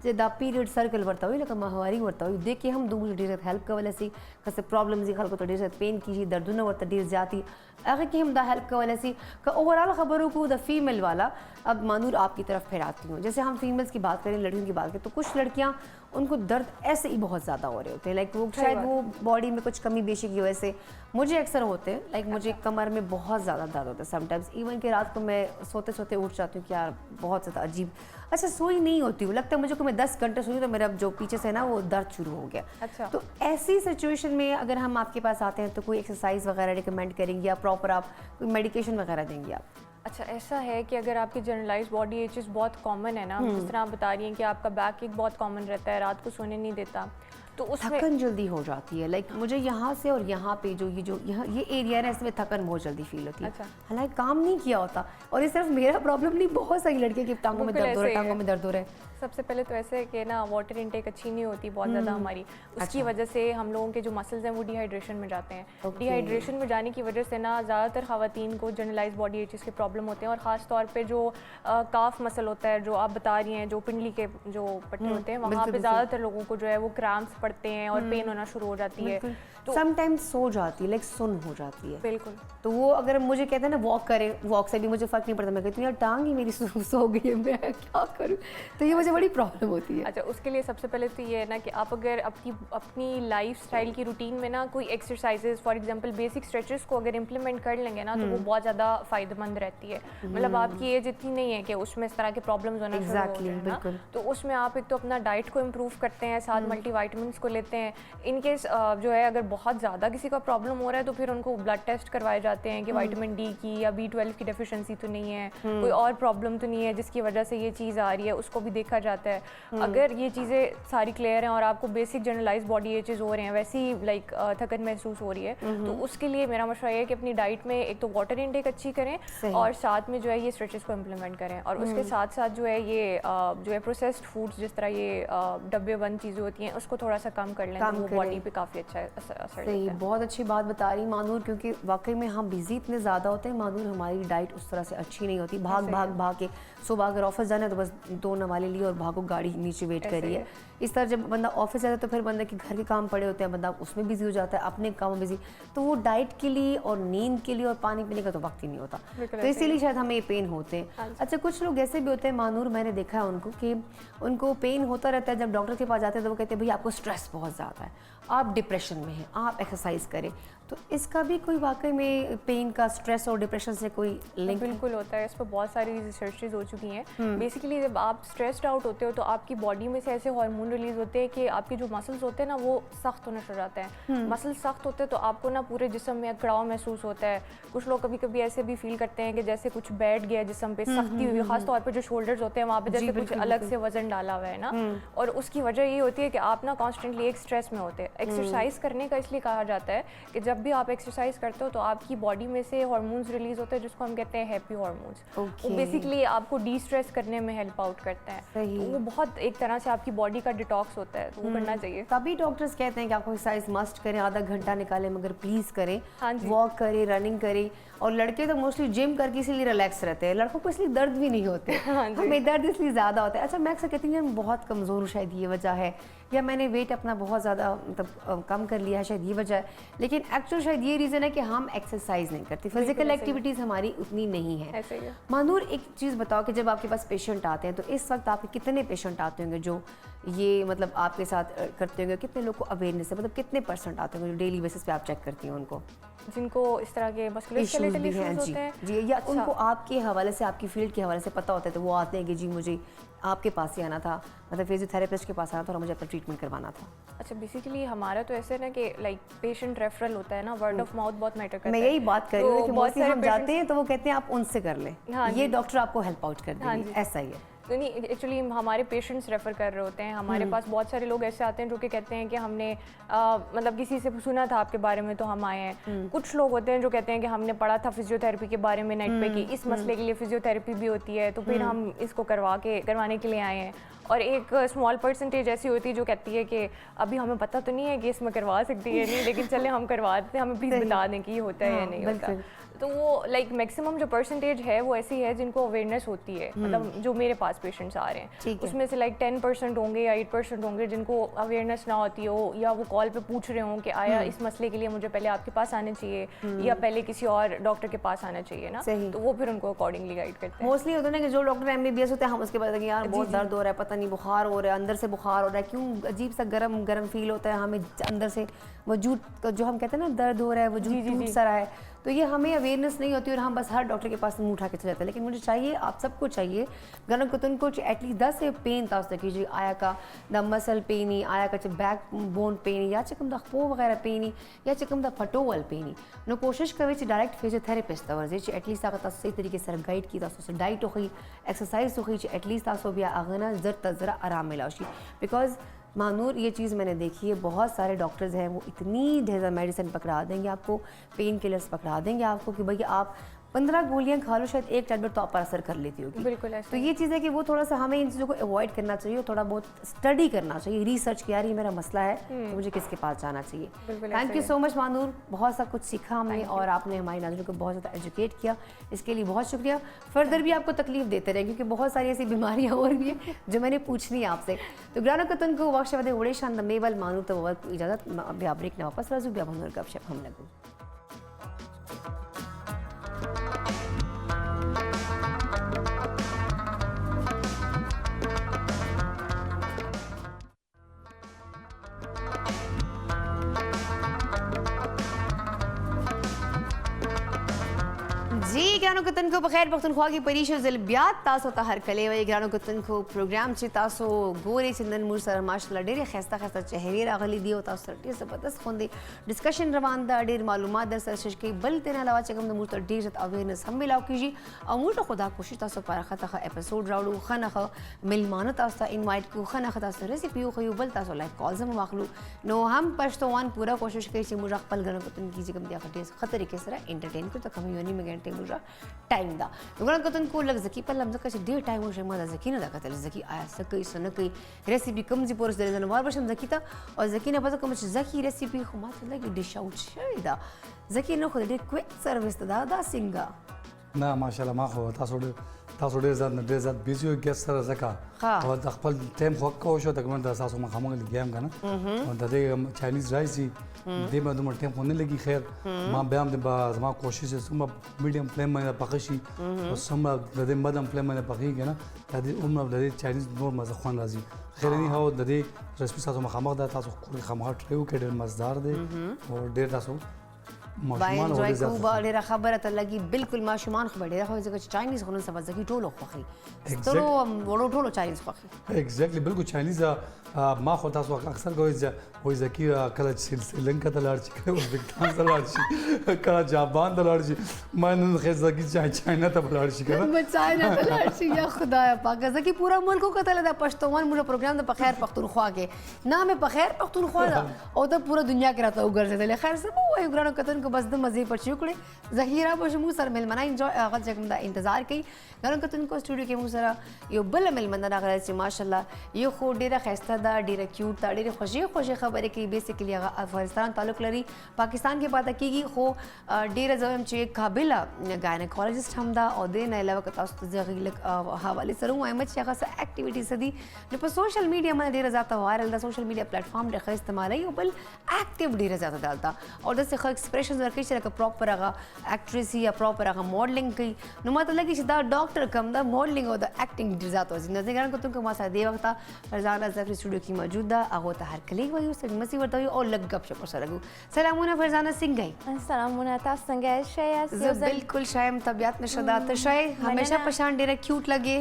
जे दा पीरियड सर्कल वर्ता हुई लका माहवारी वर्ता हुई देख के हम दूर डेर हेल्प का वले सी कसे प्रॉब्लम जी खल को तो डेर पेन की दर्द न वर्ता डेर जाती अगर कि हम दा हेल्प का वले सी का ओवरऑल खबरों को द फीमेल वाला। अब मानूर आपकी तरफ फिर आती हूँ, जैसे हम फीमेल्स की बात करें, लड़कियों की बात करें, तो कुछ लड़कियाँ उनको दर्द ऐसे ही बहुत ज़्यादा हो रहे होते हैं, लाइक वो शायद वो बॉडी में कुछ कमी बेशी की वजह से मुझे अक्सर होते हैं, लाइक मुझे कमर में बहुत ज़्यादा दर्द होता है समटाइम्स, इवन कि रात को मैं सोते सोते उठ जाती हूँ कि यार बहुत ज़्यादा अजीब, अच्छा सोई नहीं होती हूँ, लगता है मुझे कि मैं 10 घंटे सोई तो मेरा जो पीछे से ना वो दर्द शुरू हो गया। अच्छा, तो ऐसी सिचुएशन में अगर हम आपके पास आते हैं तो कोई एक्सरसाइज वगैरह रिकमेंड करेंगे या प्रॉपर आप कोई मेडिकेशन वगैरह देंगे आप? अच्छा, ऐसा है कि अगर आपकी जनरलाइज बॉडी एचेस बहुत कॉमन है ना, जिस तरह आप बता रही हैं कि आपका बैक एक बहुत कॉमन रहता है, रात को सोने नहीं देता, तो उसमें थकन जल्दी हो जाती है, लाइक मुझे यहाँ से और यहाँ पे जो यहाँ ये एरिया है ना, इसमें थकन बहुत जल्दी फील होती है। अच्छा। हालांकि काम नहीं किया होता, और ये सिर्फ मेरा प्रॉब्लम नहीं, बहुत सारी लड़कियों की टांगों में बिल्कुल दर्द हो रहा है, ऐसे ही टांगों है। में दर्द हो रहा है। सबसे पहले तो ऐसे है कि ना वाटर इनटेक अच्छी नहीं होती बहुत ज़्यादा हमारी, उसकी वजह से हम लोगों के जो मसल्स हैं वो डिहाइड्रेशन में जाते हैं। डिहाइड्रेशन में जाने की वजह से ना ज़्यादातर ख़वातीन को जनरलाइज बॉडी एचेस के प्रॉब्लम होते हैं, और ख़ास तौर पे जो काफ मसल होता है, जो आप बता रही हैं, जो पिंडली के जो पट्टे होते हैं, वहाँ पे ज़्यादातर लोगों को जो है वो क्रैम्प्स पड़ते हैं और पेन होना शुरू हो जाती है। तो समटाइम्स सो जाती है, लाइक सुन हो जाती है। बिल्कुल, तो वो अगर मुझे कहते हैं ना वॉक करें, वॉक से भी मुझे फ़र्क नहीं पड़ता, मैं कहती हूँ यार टांग ही मेरी सो गई है, मैं क्या करूँ, तो ये मुझे बड़ी प्रॉब्लम होती है। अच्छा, उसके लिए सबसे पहले तो ये है ना कि आप अगर अपनी लाइफ स्टाइल की रूटीन में ना कोई exercises, for example basic stretches को अगर इम्प्लीमेंट कर लेंगे ना, तो वो बहुत ज़्यादा फ़ायदेमंद रहती है। मतलब आपकी एज इतनी नहीं है कि उसमें इस तरह के प्रॉब्लम्स होना शुरू हो जाए ना, तो उसमें आप एक तो अपना डाइट को इम्प्रूव करते हैं, साथ मल्टीविटामिन्स को लेते हैं। इनकेस जो है अगर बहुत ज़्यादा किसी का प्रॉब्लम हो रहा है तो फिर उनको ब्लड टेस्ट करवाए जाते हैं कि विटामिन डी की या B12 की डेफिशिएंसी तो नहीं है, कोई और प्रॉब्लम तो नहीं है जिसकी वजह से ये चीज़ आ रही है, उसको भी देखा जाता है। अगर ये चीज़ें सारी क्लियर हैं और आपको बेसिक जनरलाइज बॉडी एचेस हो रहे हैं, वैसी लाइक थकन महसूस हो रही है, तो उसके लिए मेरा मशवरा ये है कि अपनी डाइट में एक तो वाटर इनटेक अच्छी करें और साथ में जो है ये स्ट्रेचेस को इम्प्लीमेंट करें, और उसके साथ साथ जो है ये जो है प्रोसेस्ड फूड्स जिस तरह ये डब्बे बंद चीज़ें होती हैं उसको थोड़ा सा कम कर लें, तो वो बॉडी पे काफ़ी अच्छा असर सही, देता है। बहुत अच्छी बात बता रही मानूर, क्योंकि वाकई में हम बिजी इतने ज़्यादा होते हैं मानूर, हमारी डाइट उस तरह से अच्छी नहीं होती। भाग के सुबह अगर ऑफिस जाना है तो बस 2 नवाले लिए और भागो, गाड़ी नीचे वेट कर रही है। इस तरह जब बंदा ऑफिस जाता है तो फिर बंदा के घर के काम पड़े होते हैं, बंदा उसमें बिजी हो जाता है, अपने काम में बिजी, तो वो डाइट के लिए और नींद के लिए और पानी पीने का तो वक्त ही नहीं होता, तो इसीलिए शायद हमें ये पेन होते हैं। अच्छा, कुछ लोग ऐसे भी होते हैं मानूर, मैंने देखा है उनको कि उनको पेन होता रहता है, जब डॉक्टर के पास जाते हैं तो वो कहते हैं भाई आपको स्ट्रेस बहुत ज़्यादा है, आप डिप्रेशन में हैं, आप एक्सरसाइज करें। तो इसका भी कोई वाकई में पेन का, स्ट्रेस और डिप्रेशन से कोई लिंक? बिल्कुल होता है, इस पर बहुत सारी रिसर्चेज हो चुकी हैं। बेसिकली जब आप स्ट्रेस्ड आउट होते हो तो आपकी बॉडी में से ऐसे हार्मोन रिलीज होते हैं कि आपके जो मसल्स होते हैं ना वो सख्त होना शुरू जाते हैं। मसल सख्त होते हैं तो आपको ना पूरे जिस्म में कड़ाव महसूस होता है। कुछ लोग कभी कभी ऐसे भी फील करते हैं कि जैसे कुछ बैठ गया जिस्म पे, सख्ती हुई, खास तौर पे जो शोल्डर्स होते हैं वहाँ पे जैसे कुछ अलग से वजन डाला हुआ है ना, और उसकी वजह ये होती है कि आप ना कॉन्स्टेंटली एक स्ट्रेस में होते हैं। एक्सरसाइज करने का इसलिए कहा जाता है कि जब भी आप एक्सरसाइज करते हो तो आपकी बॉडी में से हार्मोन्स रिलीज होते हैं जिसको हम कहते हैं हैप्पी हार्मोन्स। वो बेसिकली आपको डी स्ट्रेस करने में हेल्प आउट करते हैं, तो वो बहुत एक तरह से आपकी बॉडी का डिटॉक्स होता है, तो वो करना चाहिए। तभी डॉक्टर्स कहते हैं कि आपको एक्सरसाइज मस्ट करें, आधा घंटा निकालें, मगर प्लीज करें, हाँ जी। वॉक करें, रनिंग करें। और लड़के तो मोस्टली जिम करके इसीलिए रिलैक्स रहते हैं, लड़कों को इसलिए दर्द भी नहीं होते, हमें दर्द इसलिए ज़्यादा होता है। अच्छा, मैं अक्सर कहती हूँ मैं बहुत कमज़ोर हूँ, शायद ये वजह है, या मैंने वेट अपना बहुत ज़्यादा मतलब कम कर लिया है, शायद ये वजह है, लेकिन एक्चुअल शायद ये रीज़न है कि हम एक्सरसाइज नहीं करते, फिजिकल एक्टिविटीज़ हमारी उतनी नहीं है। ऐसे ही है। मानूर, एक चीज़ बताओ कि जब आपके पास पेशेंट आते हैं तो इस वक्त आपके कितने पेशेंट आते होंगे जो ये मतलब आपके साथ करते होंगे, कितने लोग को अवेयरनेस है, मतलब कितने % आते होंगे जो डेली बेसिस पे आप चेक करती हैं उनको, जिनको इस तरह के मस्कुलोस्केलेटल इश्यूज भी हैं? इश्यूज होते हैं जी, या उनको आपके हवाले से, आपकी फील्ड के हवाले से पता होता है तो वो आते हैं कि जी मुझे आपके पास ही आना था, मतलब फिजियोथेरेपिस्ट के पास आना था और मुझे अपना ट्रीटमेंट करवाना था। अच्छा, बेसिकली हमारा तो ऐसे ना कि लाइक पेशेंट रेफरल होता है ना, वर्ड ऑफ माउथ बहुत मैटर करता है। मैं यही बात कर रही हूँ तो कि बहुत मोस्टली सारे हम जाते हैं तो वो कहते हैं आप उनसे कर लें, हाँ ये जी। डॉक्टर आपको हेल्प आउट कर हाँ देंगे, जी। ऐसा ही है। तो नहीं, एक्चुअली हमारे पेशेंट्स रेफ़र कर रहे होते हैं। हमारे पास बहुत सारे लोग ऐसे आते हैं जो कि कहते हैं कि हमने मतलब किसी से सुना था आपके बारे में तो हम आए हैं। कुछ लोग होते हैं जो कहते हैं कि हमने पढ़ा था फिजियोथेरेपी के बारे में नेट पे कि इस मसले के लिए फिजियोथेरेपी भी होती है, तो फिर हम इसको करवाने के लिए आए हैं। और एक स्मॉल परसेंटेज ऐसी होती है जो कहती है कि अभी हमें पता तो नहीं है कि इसमें करवा सकती है नहीं, लेकिन चले हम करवा देते हैं, हमें प्लीज़ बता दें कि ये होता है या नहीं होता। तो वो लाइक मैक्सिमम जो परसेंटेज है वो ऐसी है जिनको अवेयरनेस होती है, मतलब जो मेरे पास पेशेंट्स आ रहे हैं उसमें से लाइक 10% होंगे या 8% होंगे जिनको अवेयरनेस ना होती हो, या वो कॉल पे पूछ रहे हों कि आया इस मसले के लिए मुझे पहले आपके पास आना चाहिए या पहले किसी और डॉक्टर के पास आना चाहिए ना, तो वो फिर उनको अकॉर्डिंगली गाइड करते हैं। मोस्टली होता है ना कि जो डॉक्टर MBBS होते हैं हम उसके बाद यार बहुत दर्द हो रहा है, पता नहीं बुखार हो रहा है, अंदर से बुखार हो रहा है, क्यों अजीब सा गरम गरम फील होता है हमें अंदर से, वजूद जो हम कहते हैं ना दर्द हो रहा है, वजूद टूट सा रहा है, तो ये हमें अवेयरनेस नहीं होती और हम बस हर डॉक्टर के पास मुंह उठा के चले जाते हैं। लेकिन मुझे चाहिए, आप सबको चाहिए गरम कुतन को एटलीस्ट 10 से पेन तास कीजिए, आया का द मसल पेनी, आया का बैक बोन पेनी, या चकम द खपो वगैरह पेनी, या चकम द फटोवल पेनी, नो कोशिश करे डायरेक्ट फिजियोथेरेपिस्ट तवर्ज एटलीस्ट अगर सही तरीके से गाइड की तासो डाइट हो, एक्सरसाइज हो, एटलीस्ट तासो भी आगना जर तजरा आराम मिलाशी, बिकॉज महानूर ये चीज़ मैंने देखी है, बहुत सारे डॉक्टर्स हैं वो इतनी ढेर सारी मेडिसिन पकड़ा देंगे आपको, पेन किलर्स पकड़ा देंगे आपको कि भाई आप 15 गोलियां खा लो, शायद एक टैबलेट तो आप पर असर कर लेती होगी। बिल्कुल ऐसा तो ये चीज़ है कि वो थोड़ा सा हमें इन चीज़ों को अवॉइड करना चाहिए और थोड़ा बहुत स्टडी करना चाहिए, रिसर्च किया, ये मेरा मसला है तो मुझे किसके पास जाना चाहिए। Thank you so much Mahnoor, बहुत सा कुछ सीखा हमने और आपने हमारी नाज़रीन को बहुत ज़्यादा एजुकेट किया, इसके लिए बहुत शुक्रिया। फर्दर भी आपको तकलीफ देते रहे क्योंकि बहुत सारी ऐसी बीमारियाँ और भी हैं जो मैंने पूछनी है आपसे। तो ग्रानो कतन को वक्श वदे उड़े शान दमेवल महानूर तो वक्त इजाज़त ब्या ब्रेक ने वापस राजू ब्या महानूर गपशप हम लगू। जी ग्रानो कतन को बखैर पख्तनख्वा की परीश ज़िलबियात तासो तहर कले वे ग्रानो कतन को प्रोग्राम चे तासो गोरे चंदन मूर सर माशाल्लाह डेरे खस्ता खस्ता चेहरे रागली दियो तासो टे जबरदस्त खोंदे डिस्कशन रवान दा डेर मालूमात दर सर के बल तेना अलावा चकम द मूर तर डेर जत अवेयरनेस हम मिलाओ कीजी और मूर तो खुदा कोशिश तासो पर खता एपिसोड राउडू खनख मिलमान तासो इनवाइट को खनख तासो रेसिपी खयू बल तासो लाइव कॉल्स हम वाखलू नो हम पश्तोवान पूरा कोशिश करी चे मुझ अकबल ग्रानो कतन की जगम दिया खटे खतरे के सर एंटरटेन को तो कम योनी में घंटे मुझा टाइम दा ग्रानो कतन को लग जकी पर लमज़ का डेर टाइम हो शमा जकी ना दा कतल जकी आया सकई सनकई रेसिपी कम जी पोरस दे जनवार बशम जकी ता और जकी ना पता कम जकी रेसिपी खमात लगी डिश आउट शैदा जकी नो खुद क्विक सर्विस दा सिंगा ना माशाल्लाह मा खो تاسو ډېر ځات بیزی یو ګیس سره ځکه او د خپل ټایم خو کوو شو تقریبا د تاسو مخامخ لګیم کنه او د دې چاینیز رایس دې ما دومره ټایم خو نه لګي خیر ما بیا هم د زما کوشش سم میډیم فلیم باندې پخې شي او سم د دې مدام فلیم باندې پخې کنه د دې عمر د دې چاینیز نور مزه خوان راځي خیر نه هو د دې رسمي تاسو مخامخ د تاسو خامخ ټریو کې ډېر مزدار دی او ډېر تاسو باین جوای کوبا ډیره خبره ته لګي بالکل ماشومان خبره ډیره خو ځکه چاینیز خو نن سبا ځکه ټولو خوخي سترو وړو ټولو چاینیز خوخي ایگزیکټلی بالکل چاینیز ما خو تاسو اکثر کوی وای ځکه کله سریلانکا ته لاړ شي کله ازبکستان ته لاړ شي کله جاپان ته لاړ شي ما نن خیر ځکه چاینا ته لاړ شي کنه چاینا ته لاړ شي یا خدایا پاک ځکه پورا ملک کو کتل دا پښتون موږ پروګرام د بخیر پختونخوا کې نام بخیر پختونخوا او د پورا دنیا کې راته وګرځیدل خیر سبو وای ګرانو کتن کو بس د مزه پر چوکړي ذخیره به مو سره ملمنه انجوای هغه څنګه دا انتظار کوي ګرانو کتن کو سټوډیو کې مو سره یو بل ملمنه راغلی چې ماشالله یو خو ډیره خسته دا ډیره کیوټ دا ډیره خوشي خبره کوي بیسیکلی هغه افغانستان تعلق لري پاکستان کې پاتې کیږي خو ډیره زم چې قابل گاینیکولوژیست هم دا او د نه علاوه تاسو ته ځغیل حواله سره وایم چې هغه څه اکټیویټیز دي نو په سوشل میډیا باندې ډیره زیاته وایرل دا سوشل میډیا پلیټ فارم ډیره استعمالي او بل اکټیو ډیره زیاته دالتا او د څه ایکسپریشنز ورکړي چې لکه پراپر هغه اکټریس یا پراپر هغه ماډلینګ کوي نو ماته لګي چې دا ډاکټر کم دا ماډلینګ او د اکټینګ ډیر زیاته وځي نو څنګه کوم کوم سره دی وخت فرزانه زفری سټوډیو کې موجود ده هغه ته هر کلی وایو سر مسی ورته او لګ غب شپ سره لګو سلامونه فرزانه څنګه سلامونه تاسو څنګه شئ زه بالکل شایم طبيعت نشدات شئ همیشه پشان ډیره کیوټ لګي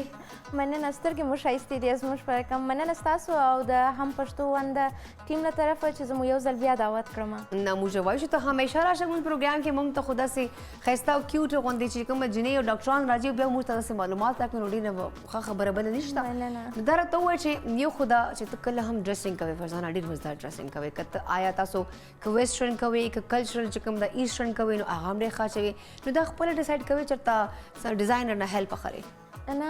مننه سترګې مو ښایستې دي زموږ په رقم مننه ستاسو او د هم پښتو ون د ټیم له طرفه چې زه مو یو ځل بیا دعوت کړم نه موږ وایو چې ته همیشه راشه موږ پروګرام کې موږ ته خدا سي خسته او کیوټ غونډې چې کوم جنې او ډاکټران راځي بیا موږ ته معلومات راکړي نو ډېر خبره بل نشته مننه دا راته وایي چې یو خدا چې ته کله هم ډریسینګ کوي فرزانه ډېر مزدار ډریسینګ کوي کته آیا تاسو که ویسټرن کوي که کلچرل چې کوم د ایسټرن کوي نو هغه هم ډېر ښه چوي نو دا خپل ډیسایډ کوي چېرته ډیزاینر نه هیلپ اخلي نه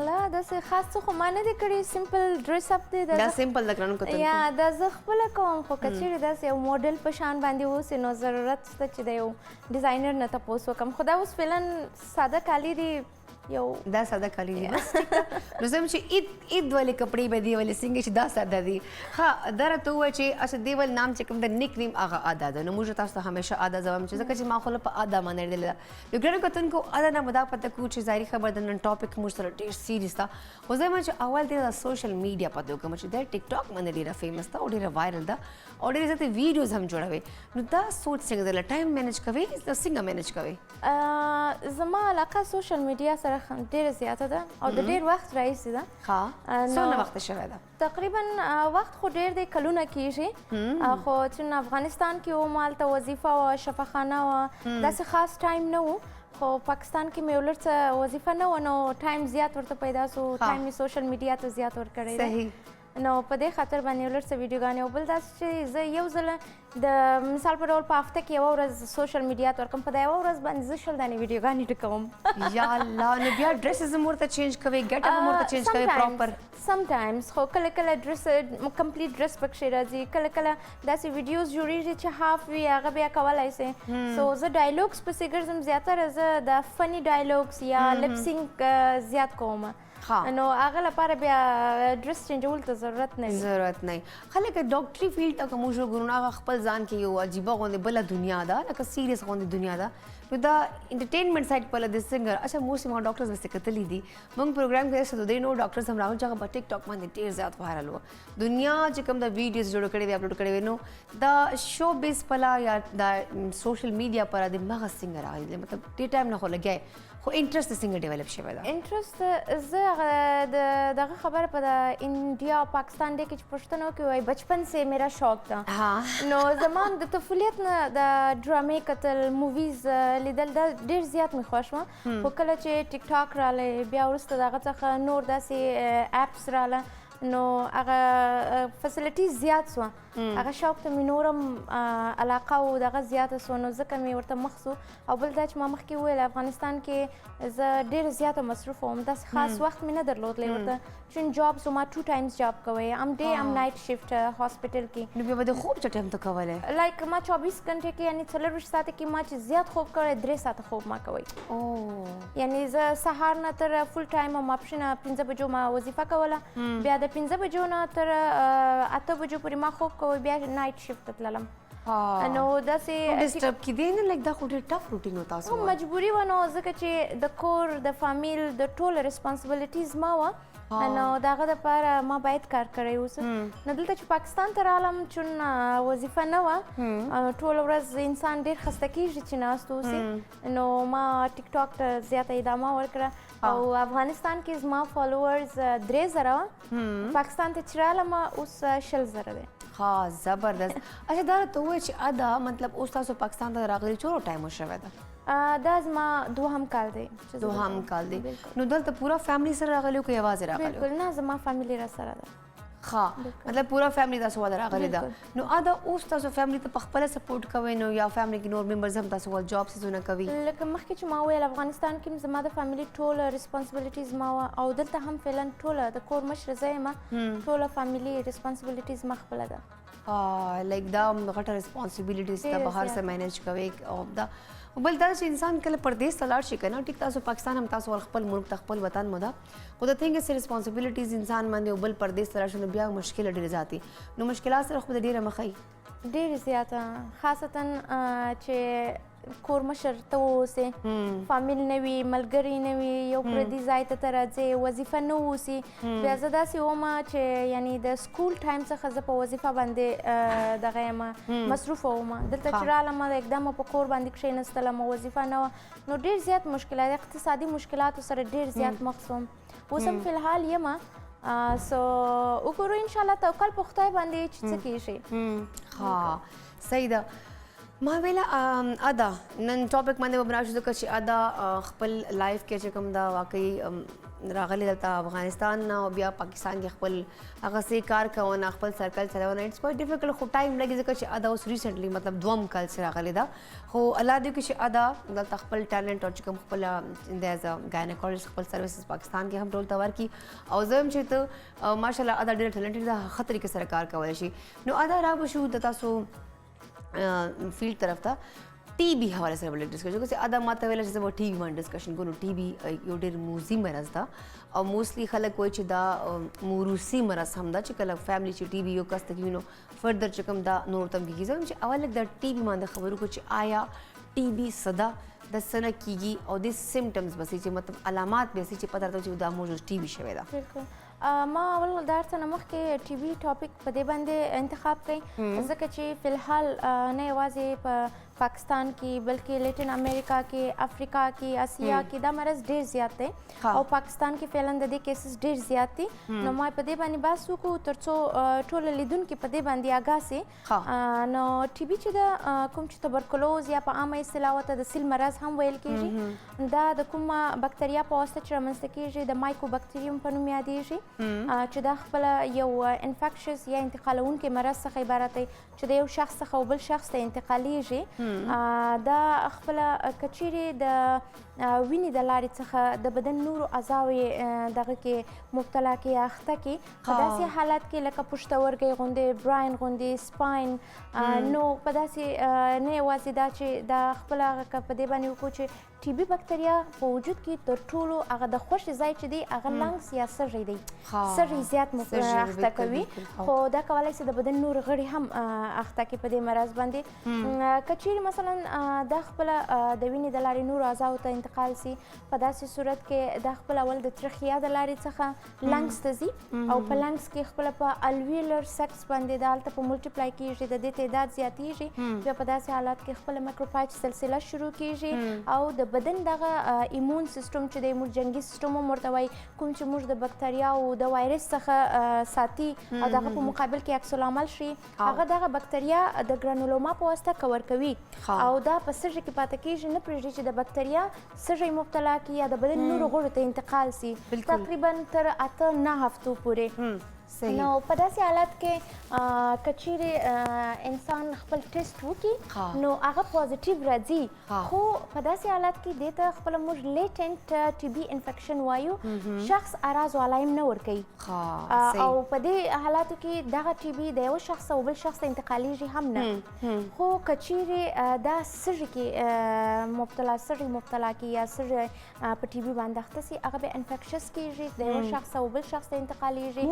لا داسې خاص څه خو ما نه دی کړی سمپل ډریس اپ دی دا سمپل د ګرانو کتل یا دا زه خپله کوم خو که چېرې داسې یو موډل په شان باندې اوسې نو ضرورت شته چې د یو ډیزاینر نه تپوس وکړم خو دا اوس فعلا ساده کالي دي یو دا ساده کالي دي بس نو زم چې عید ولې کپړې به دی ولې څنګه چې دا ساده دي ها دا راته ووایه چې اچھا دی ول نام چې کوم د نیک نیم هغه ادا ده نو موږ تاسو ته همیشه ادا ځواب چې ځکه چې ما خو په ادا باندې ډېر ده نو ګرانو کتونکو ادا نه مدا پته کو چې ظاهري خبر د نن ټاپک موږ سره ډېر سیریس ده خو زه چې اول د سوشل میډیا پته وکړم چې د ټیک ټاک باندې ډېره فیمس ده او ډېره وایرل ده او ډېرې زیاتې ویډیوز هم جوړوي نو دا سوچ څنګه ده ټایم مینیج کوي څنګه مینیج کوي زما علاقه سوشل میډیا سره ډېره زیاته ده او د ډېر وخت راهیسې ده ها څومره وخت شوی ده تقریبا وخت خو ډېر دی کلونه کېږي خو چې افغانستان کې وم هلته وظیفه وه شفاخانه وه داسې خاص ټایم نه و خو پاکستان کې مې یو لږ څه وظیفه نه وه نو ټایم زیات ورته پیدا سو ټایم مې سوشل میډیا ته زیات ورکړی دی نو په دې خاطر باندې یو لړ څه ویډیوګانې او بل داسې چې زه یو ځله د مثال په ډول په هفته کې یوه ورځ سوشل میډیا ته ورکوم په دا یوه ورځ باندې زه 20 دانې ویډیوګانې ډکوم یا الله نو بیا ډریسز هم ورته چینج کوي ګټ اپ هم ورته چینج کوي پراپر sometimes خو کله کله ډریس کمپلیټ ډریس پکښې راځي کله کله داسې ویډیوز جوړېږي چې هاف وي هغه بیا کولی سي سو زه ډایلوګس پسې ګرځم زیاتره زه د فني ډایلوګس یا لپسینګ زیات کوم نو هغه لپاره بیا ډریس چینجول ته ضرورت نه وي ضرورت نه خلک ډاکټري فیلډ ته کوم شو ګورونه هغه خپل ځان کې یو عجیبه غوندې بله دنیا ده لکه سیریس غوندې دنیا ده نو دا انټرټینمنټ سایډ په د سنګر اچھا موسټلی ما ډاکټرز مې کتلی دي موږ پروګرام کې څه دوی نو ډاکټرز هم راغلي چې هغه په ټیک ټاک باندې ډېر زیات وایرل و دنیا چې کوم د ویډیوز جوړ کړي وي اپلوډ کړي وي نو دا شو بیس پلا یا دا سوشل میډیا پر د مغه سنګر راغلی مطلب ډېر ټایم نه خو لګی خو انټرست د څنګه ډیولپ شوی ده انټرست زه دغه خبره په د انډیا او پاکستان دی کې چې پښتنو کې وایي بچپن سے میرا شوق ده نو زمان د طفولیت نه د ډرامې کتل موویز لیدل دا ډېر زیات مې خوښ وه خو کله چې ټیک ټاک رالی بیا وروسته د هغه څخه نور داسې اپس راله نو هغه فیسیلیټیز زیات سوه هغه شوق ته مې نورم علاقه و دغه زیاته سوه نو ځکه مې ورته مخ سو او بل دا چې ما مخکې وویل افغانستان کې زه ډېره زیاته مصروف وم داسې خاص وخت مې نه درلودلی ورته چون جاب زما 2 times جاب کوی ام ډے ام نایټ شفت هاسپټل کې نو بیا به د خوب چټ هم ته کولی لایک ما 24 غنټې کې یعنې 24 ساعته کې ما چې زیات خوب کړی 3 ساعته خوب ما کوی یعنې زه سهار نه تر فل ټایم هم اپشن 5 بجو ما وظیفه کوله بیا د 5 بجو نه تر 8 بجو پورې ما خوب کوی بیا نایټ شفت ته تللم نو داسې ډسټرب کیدی نه لایک دا خو ډېر ټف روټین و تاسو مجبوري وه نو ځکه چې د کور د فامیل د ټوله ریسپانسبلیټیز ما وه نو د هغه دپاره ما باید کار کړی اوسه نو دلته چې پاکستان ته رالم چون وظیفه نه وه ټوله ورځ انسان ډېر خسته کېږي چې ناست اوسي نو ما ټیک ټاک ته زیاته ادامه ورکړه او افغانستان کې زما فالوورز 3000 وه پاکستان ته چې رالم اوس 60,000 دی ها زبردست اچھا دا ته ووایه چې ادا مطلب اوس تاسو پاکستان ته راغلي څومره ټایم وشوی ده دا زما دوهم کال دی دوهم کال دی نو دلته پوره فیملی سره راغلی که یوازې راغلی بالکل نه زما فیملی را سره ده ښه مطلب پوره فیملی تاسو واده راغلی ده نو ادا اوس تاسو فیملی ته پخپله سپورټ کوئ نو یا فیملی کې نور ممبرز هم تاسو ول جاب سیزونه کوي لکه مخکې چې ما ویل افغانستان کې زما د فیملی ټوله ریسپانسبلیټیز ما وه او دلته هم فعلا ټوله د کور مشره زه یم ټوله فیملی ریسپانسبلیټیز ما خپله ده لایک دا غټه ریسپانسبلیټیز ته به هر څه مینیج کوئ او دا بل دا چې انسان کله پردیس ته لاړ شي که نه ټیک تاسو پاکستان هم تاسو خپل ملک ته خپل وطن مو ده خو د تھنګ چې ریسپانسبلیټیز انسان باندې او بل پردیس ته لاړ شي نو بیا مشکله ډېرې زیاتې نو مشکلات سره خو به ډېره مخ وي ډېرې زیاته خاصتا چې کور مشر ته واوسې فامیل نه وي ملګري نه وي یو پردي ځای ته ته راځې وظیفه نه واوسي بیا زه داسې ومه چې یعنې د سکول ټایم څخه زه په وظیفه باندې دغه یم مصروفه ومه دلته چې رالم اکدمه په کور باندې کښېنستلم وظیفه نه وه نو ډېر زیات مشکلات اقتصادي مشکلاتو سره ډېر زیات مخ سوم اوس هم فلحال یمه سو وګورو انشاءالله توکل په خدای باندې چې څه کېږي ها صحیح ده ما ویله ادا نن ټاپک باندې به راشو ځکه چې ادا خپل لایف کې چې کوم دا واقعي راغلی دلته افغانستان نه او بیا پاکستان کې خپل هغسې کار کوونه خپل سرکل چلونه اټس کوایټ ډیفیکلټ خو ټایم لګي ځکه چې ادا اوس ریسنټلی مطلب دوم کال چې راغلی ده خو الله دې وکړي چې ادا دلته خپل ټیلنټ او چې کوم خپل د ایز ا ګاینیکولوژسټ خپل سروسز پاکستان کې هم ټول ته ورکړي او زه هم چې ته ماشاءالله ادا ډېر ټیلنټډ ده ښه طریقې سره کار کولی شي نو ادا را به شو د تاسو فیلډ طرف ته ټي بي حواله سره بل ډسکشن کوو چې ادا ماته ویل چې زه به ټي بي باندې ډسکشن کوو نو ټي بي یو ډېر موزي مرض ده او موستلی خلک وایي چې دا موروثي مرض هم ده چې کله فیملی چې ټي بي یو کس ته کېږي نو فردر چې کوم دا نور تم کېږي زه چې اول د ټي بي باندې خبرو کوو چې آیا ټي بي څه ده د څه نه کېږي او د سمټمز به چې مطلب علامات به چې پته راته چې دا موضوع ټي بي شوی ده بالکل ما اول د هر څه نه مخکې ټي بي ټاپک په دې باندې انتخاب کړی ځکه چې فلحال نه یوازې په पाकिस्तान की बल्कि लेटिन अमेरिका के, अफ्रीका की, आसिया की दा मरज ढेर ज़्यादा थे और पाकिस्तान के फैलन दे केसेस ढेर ज़्यादा थी नो माय पदे बानी बासु को तरसो टोल लिदुन के पदे बांदी आगा से नो टीबी चदा कुम च तुबरकुलोज या पा आम इस्लावत द सिल मरज हम वेल कीजी दा द कुमा बैक्टीरिया पोस्ट च रमस्तकीजी द माइकोबैक्टीरियम पनुम यादीजी च दा खपल यो इंफेक्शियस या इंतقالون के मरज څخه عبارت دی چې د یو شخص څخه بل شخص ته انتقالیږي دا خپل کچيري د وینې د لارې څخه د بدن نورو اعضاو دغه کې مبتلا کې اخته کې په داسې حالت کې لکه پښتورګي غوندې براین غوندې سپاین نو په داسې نه یوازې دا چې د خپل هغه په دې باندې وکړو چې ټي بي بکتریا په وجود کې تر ټولو هغه د خوښ ځای چې دی هغه لنګس یا سږي دی سږي زیات اخته کوي خو دا کولای شي د بدن نور غړي هم اخته کې په دې مرض باندې کچېرې مثلا د خپل د وینې د لارې نور اعضاو ته انتقال سي په داسې صورت کې د خپل اول د ترخیا د لارې څخه لنګس ته ځي او په لنګس کې خپل په الویولر سیکس باندې د هلته په ملټیپلای کېږي د دې تعداد زیاتېږي بیا په داسې حالات کې خپل مایکروفاج سلسله شروع کېږي او د بدن دغه ایمون سیستم چې د موږ جنگي سیستم هم ورته وایي کوم چې موږ د بکتریا او د وایرس څخه ساتي او دغه په مقابل کې عکس العمل شي هغه دغه بکتریا د ګرانولوما په واسطه کور کوي او دا په سږي کې پاتې کېږي نه پرېږدي چې د بکتریا سږي مبتلا کړي یا د بدن نورو غړو ته انتقال سي تقریبا تر 8-9 هفتو پورې نو په داسې حالت کې کچېرې انسان خپل ټیسټ وکړي نو هغه پوزیټیو راځي خو په داسې حالت کې دې ته خپله موږ لیټنټ ټي بي انفیکشن وایو شخص اراز علایم نه ورکوي او په دې حالاتو کې دغه ټي بي د یو شخص او بل شخص ته انتقالیږي هم نه خو کچېرې دا سږي کې مبتلا کړي یا سږي په ټي بي باندې اخته سي هغه به انفیکشس کېږي د یو شخص او بل شخص ته انتقالیږي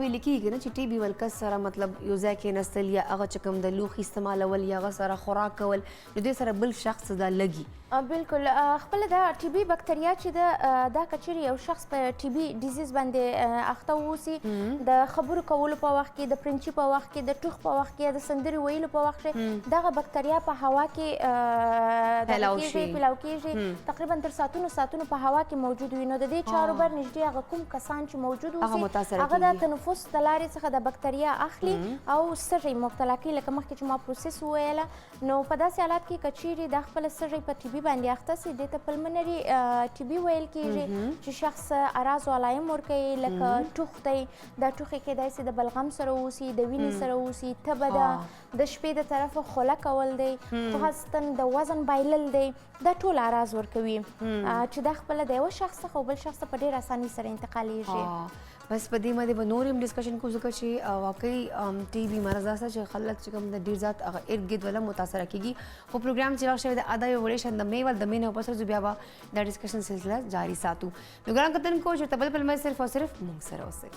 ویل کېږي نه چې ټي بي ول کس سره مطلب یو ځای کېناستل یا هغه چې کوم د لوښي استعمالول یا هغه سره خوراک کول نو دې سره بل شخص دا لګي بالکل خپل دا ټي بي بکتریا چې دا کچېرې یو شخص په ټي بي ډیزیز باندې اخته واوسي د خبرو کولو په وخت کې د پرنچي په وخت کې د ټوخ په وخت کې د سندرې ویلو په وخت کې دغه بکتریا په هوا کې پیلاو کېږي تقریبا تر ساعتونو په هوا کې موجود وي نو د دې چارو بر نږدې هغه کوم کسان چې موجود اوسي هغه د تنفس د لارې څخه د بکتریا اخلي او سږي مبتلا کوي لکه مخکې چې ما پروسس وویله نو په داسې حالات کې کچېرې دا خپله سږي په ټي بي باندې اخته سي دې ته پلمنري ټي بي ویل کېږي چې شخص اراز علایم ورکوي لکه ټوخ دی دا ټوخې کېدای سي د بلغم سره اوسي د وینې سره اوسي تبه ده د شپې د طرفه خوله کول دی خاصتاً د وزن بایلل دی دا ټول اراز ورکوي چې دا خپله د یو شخص څخه او بل شخص ته په ډېر اساني سره انتقالیږي بس په دې باندې به نور هم ډسکشن کوو ځکه چې واقعي ټي بي مرض داسې چې خلک چې کوم د ډېر زیات هغه ارد ګرد ولا متاثره کېږي خو پروګرام چې راغلی شوی د ادا یو وړې شان د مې نه پس بیا به دا ډسکشن سلسله جاری ساتو نو ګران کتونکو چې تبل پل مې صرف او صرف موږ سره اوسئ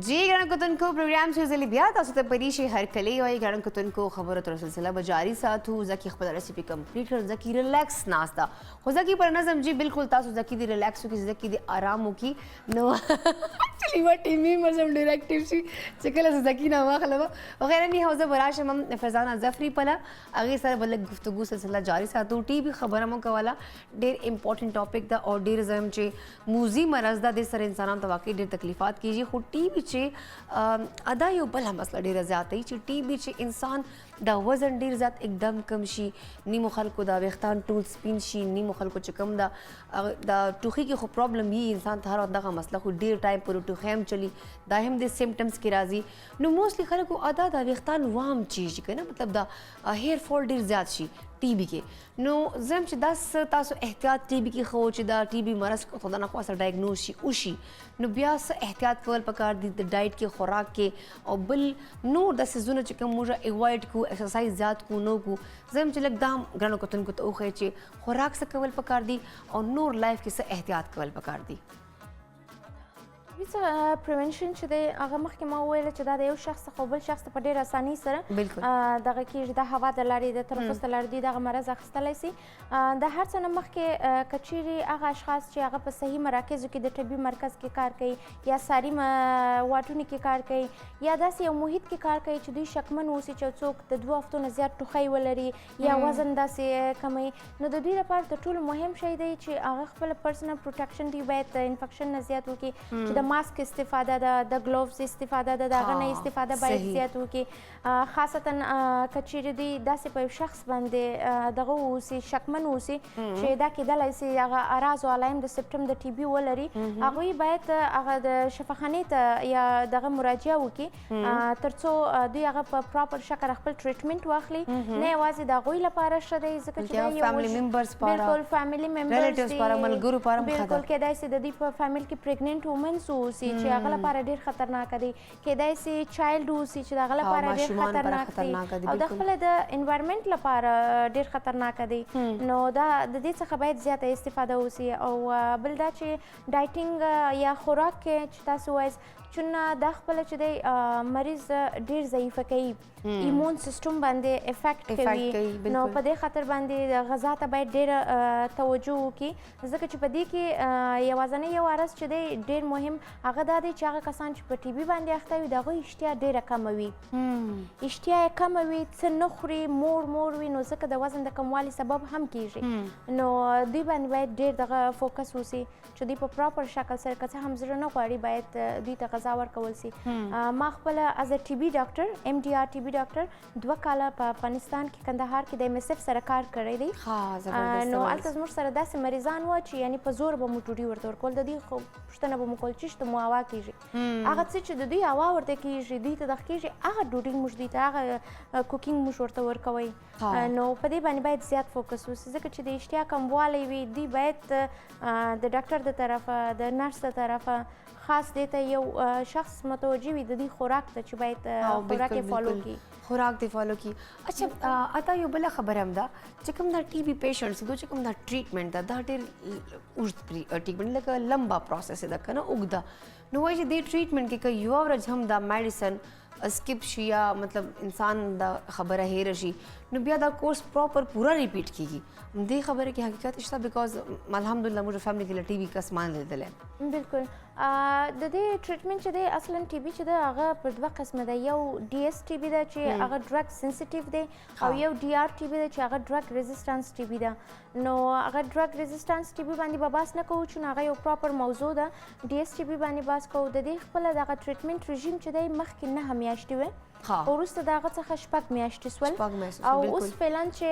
जी ګران کتونکو پروګرام چې زلی بیا تاسو ته پدې شي هر کلی وای ګران کتونکو خبرو تر سلسله به جاری ساتو ځکه خپل ریسیپي کمپلیټ کړ ځکه ریلیکس ناستا خو ځکه پر نظم جی بالکل تاسو ځکه دی ریلیکس کی ځکه دی آرام کی نو اکچولی وا ټیمی مزم ډایرکټیو شي چې کله ځکه نه واخلم وغیرہ نه حوزه براشم فرزانه ظفری پلا هغه سره بل گفتگو سلسله جاری ساتو ټي بي خبره مو کوله ډیر امپورټنٹ ټاپک دا او ډیر زم چې موزي مرض دا د سره انسانانو ته واقعي ډیر تکلیفات کیږي خو ټي بي چې ادا یو بل مسله ډیره زیاته چې ټي بي چې انسان دا وزن ډیر زیات एकदम کم شي نیمو خلکو دا وختان ټول سپین شي نیمو خلکو چې کم دا ټوخي کې خو پرابلم یي انسان ته هر دغه مسله خو ډیر ټایم پر ټوخي هم چلی دا هم د سیمټمز کې راځي نو موستلی خلکو ادا دا وختان وام چیز کنه مطلب دا هیر فال ډیر زیات شي ټي بي کې نو زم چې دا تاسو احتیاط ټي بي کې خو چې دا ټي بي مرض کو خدای نه خاصه ډایګنوز شي او شي نو بیا څه احتیاط کول پکار دي د ډایټ کې خوراک کې او بل نور د سيزونه چې کوم موږ ایوایډ کو ایکسرسایز زیات کو نو کو زم چې لګ دام ګرانو کتونکو ته اوخه چې خوراک څه کول پکار دي او نور لایف کې څه احتیاط کول پکار دي ټي بي څخه پریونشن چې دی هغه مخکې ما وویل چې دا د یو شخص څخه بل شخص ته په ډېره اسانۍ سره بالکل. دغه کېږي د هوا د لارې د تنفس د لارې دوی دغه مرض اخیستلی سي. د هر څه نه مخکې که چیرې هغه اشخاص چې هغه په صحي مراکزو کې د طبي مرکز کې کار کوي یا ساري واټونو کې کار کوي یا داسې یو محیط کې کار کوي چې دوی شکمن اوسي چې څوک د 2 هفتو نه زیات ټوخی ولري یا وزن داسې کموي، نو د دوی لپاره تر ټولو مهم شی دی چې هغه خپل پرسنل پروټیکشن دی باید د انفیکشن نه زیات وکړي، چې د ماسک استفاده ده، د ګلووز استفاده ده، د هغه نه استفاده باید زیات وکړي، خاصتا که چیرې دوی داسې په یو شخص باندې دغه اوسي شکمن اوسي چې دا کېدلی سي هغه اعراض او علایم د سپټم د ټي بي ولري، هغوی باید هغه د شفاخانې ته یا دغه مراجعه وکړي تر څو دوی هغه په پراپر شکل خپل ټریټمنټ واخلي، نه یوازې د هغوی لپاره ښه دی ځکه چې دا یو فیملی ممبرز لپاره بالکل فیملی ممبرز ریلیټیوز لپاره ملګرو لپاره هم ښه ده. بالکل کېدای سي د دوی په فیمل کې پریګننټ وومنز اوسي چې هغه لپاره ډېر خطرناک دی، کېدای سي چایلډ اوسي چې د هغه لپاره ډېر خطرناک دی او د خپله د انوایرمنټ لپاره ډېر خطرناک دی، نو دا د دې څخه باید زیاته استفاده وسي. او بل دا چې ډایټینګ یا خوراک کې چې تاسو وایئ چون دا خپله چې دی مریض ډېر ضعیفه کوي، ایمون سیستم باندې افیکټ کوي، نو په دې خاطر باندې غذا ته باید ډېره توجه وکړي ځکه چې په دې کې یوازینی یو عرض چې دی ډېر مهم هغه دا دی چې هغه کسان چې په ټي بي باندې اخته وي د هغوی اشتها ډېره کمه وي، اشتها یې کمه وي، څه نه خوري، مور وي، نو ځکه د وزن د کموالي سبب هم کیږي، نو دوی باندې باید ډېر دغه فوکس وسي چې دوی په پراپر شکل سره که څه هم زړه نه غواړي باید دوی ته غذا ورکول سي. ما خپله از ټي بي ډاکټر ایم ډي آر ټي بي ډاکټر 2 کاله په افغانستان کې کندهار کې د ایم اس اف سره کار کړی دی، نو هلته زموږ سره داسې مریضان وه چې یعنې په زور به مو ډوډۍ ورته ورکول، د دوی خو پوښتنه به مو کول چېرته مو هوا کېږي، هغه څه چې د دوی هوا ورته کېږي دوی ته دغه کېږي هغه ډوډۍ موږ دوی ته هغه کوکینګ موږ ورته ورکوئ، نو په دې باندې باید زیات فوکس وسي ځکه چې د اشتها کموالی وي دوی باید د ډاکټر د طرفه د نرس د طرفه خاص دې ته یو شخص متوجه وي د دې خوراک ته چې باید خوراک یې فالو کړي، خوراک دې فالو کړي. اچھا اتا یو بله خبره هم ده چې کوم دا ټي بي پیشنټس دو چې کوم دا ټریټمنټ ده دا ډېر اوږد ټریټمنټ لکه لمبا پروسس ده که نه اوږده، نو وایي چې دې ټریټمنټ کې که یوه ورځ هم دا میډیسن سکپ شي یا مطلب انسان دا خبره هیره شي نو بیا دا کورس پراپر پورا ریپیټ کیږي، دې خبره کې حقیقت شته بیکاز الحمدلله موږ فیملی کې له ټي بي کس مان لیدلی. بالکل د دې ټریټمنټ چې دی اصلا ټي بي چې دی هغه په 2 قسمه ده، یو ډي اس ټي بي ده چې هغه ډرګ سنسیټیو دی او یو ډي آر ټي بي ده چې هغه ډرګ ریزسټانس ټي بي ده، نو هغه ډرګ ریزسټانس ټي بي باندې به بحث نه کوو چې هغه یو پراپر موضوع ده، ډي اس ټي بي باندې بحث کوو. د دې خپله دغه ټریټمنټ رژیم چې دی مخکې 9 میاشتې وی وروسته د هغه څخه 6 میاشتې سول او اوس فعلا چې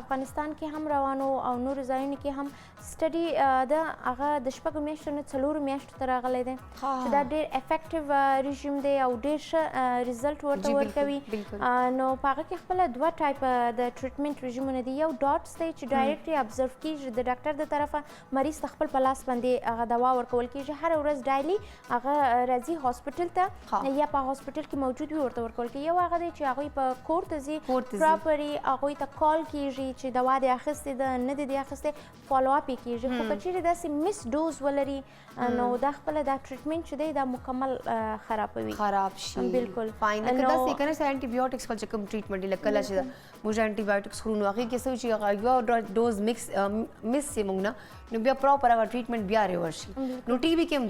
افغانستان کې هم روانو او نورو ځایونو کې هم سټډي ده هغه د 6 میاشتو نه 4 میاشتو ته راغلی دی چې دا ډېر افیکټیو رژیم دی او ډېر ښه ریزلټ ورته ورکوي، نو په هغه کې خپله 2 ټایپه د ټریټمنټ رژیمونه دي، یو ډاټس دی چې ډایرکټلی ابزرو کېږي د ډاکټر د طرفه مریض ته خپل په لاس باندې هغه دوا ورکول کېږي، هره ورځ ډایلي هغه راځي هاسپټل ته یا په هاسپټل کې موجود وي ورته ورکول کېږي. یو هغه دی چې هغوی په کور ته ځي پراپري هغوی ته کال کېږي چې دوا دې اخیستې ده نه دې اخیستې فالو اپ یې کېږي، خو که چیرې داسې مس ډوز ولري نو دا خپله دا ټریټمنټ چې دی دا مکمل خراب شي. بالکل فاین لکه داسې که نه چې انټي بایوټکس خپل چې کوم ټریټمنټ دی لکه کله چې موږ انټي بایوټکس خورو نو هغې کې څه چې هغه یوه ډوز مس یې موږ نه نو بیا پراپر هغه ټریټمنټ بیا ریورس شي، نو ټي بي کې هم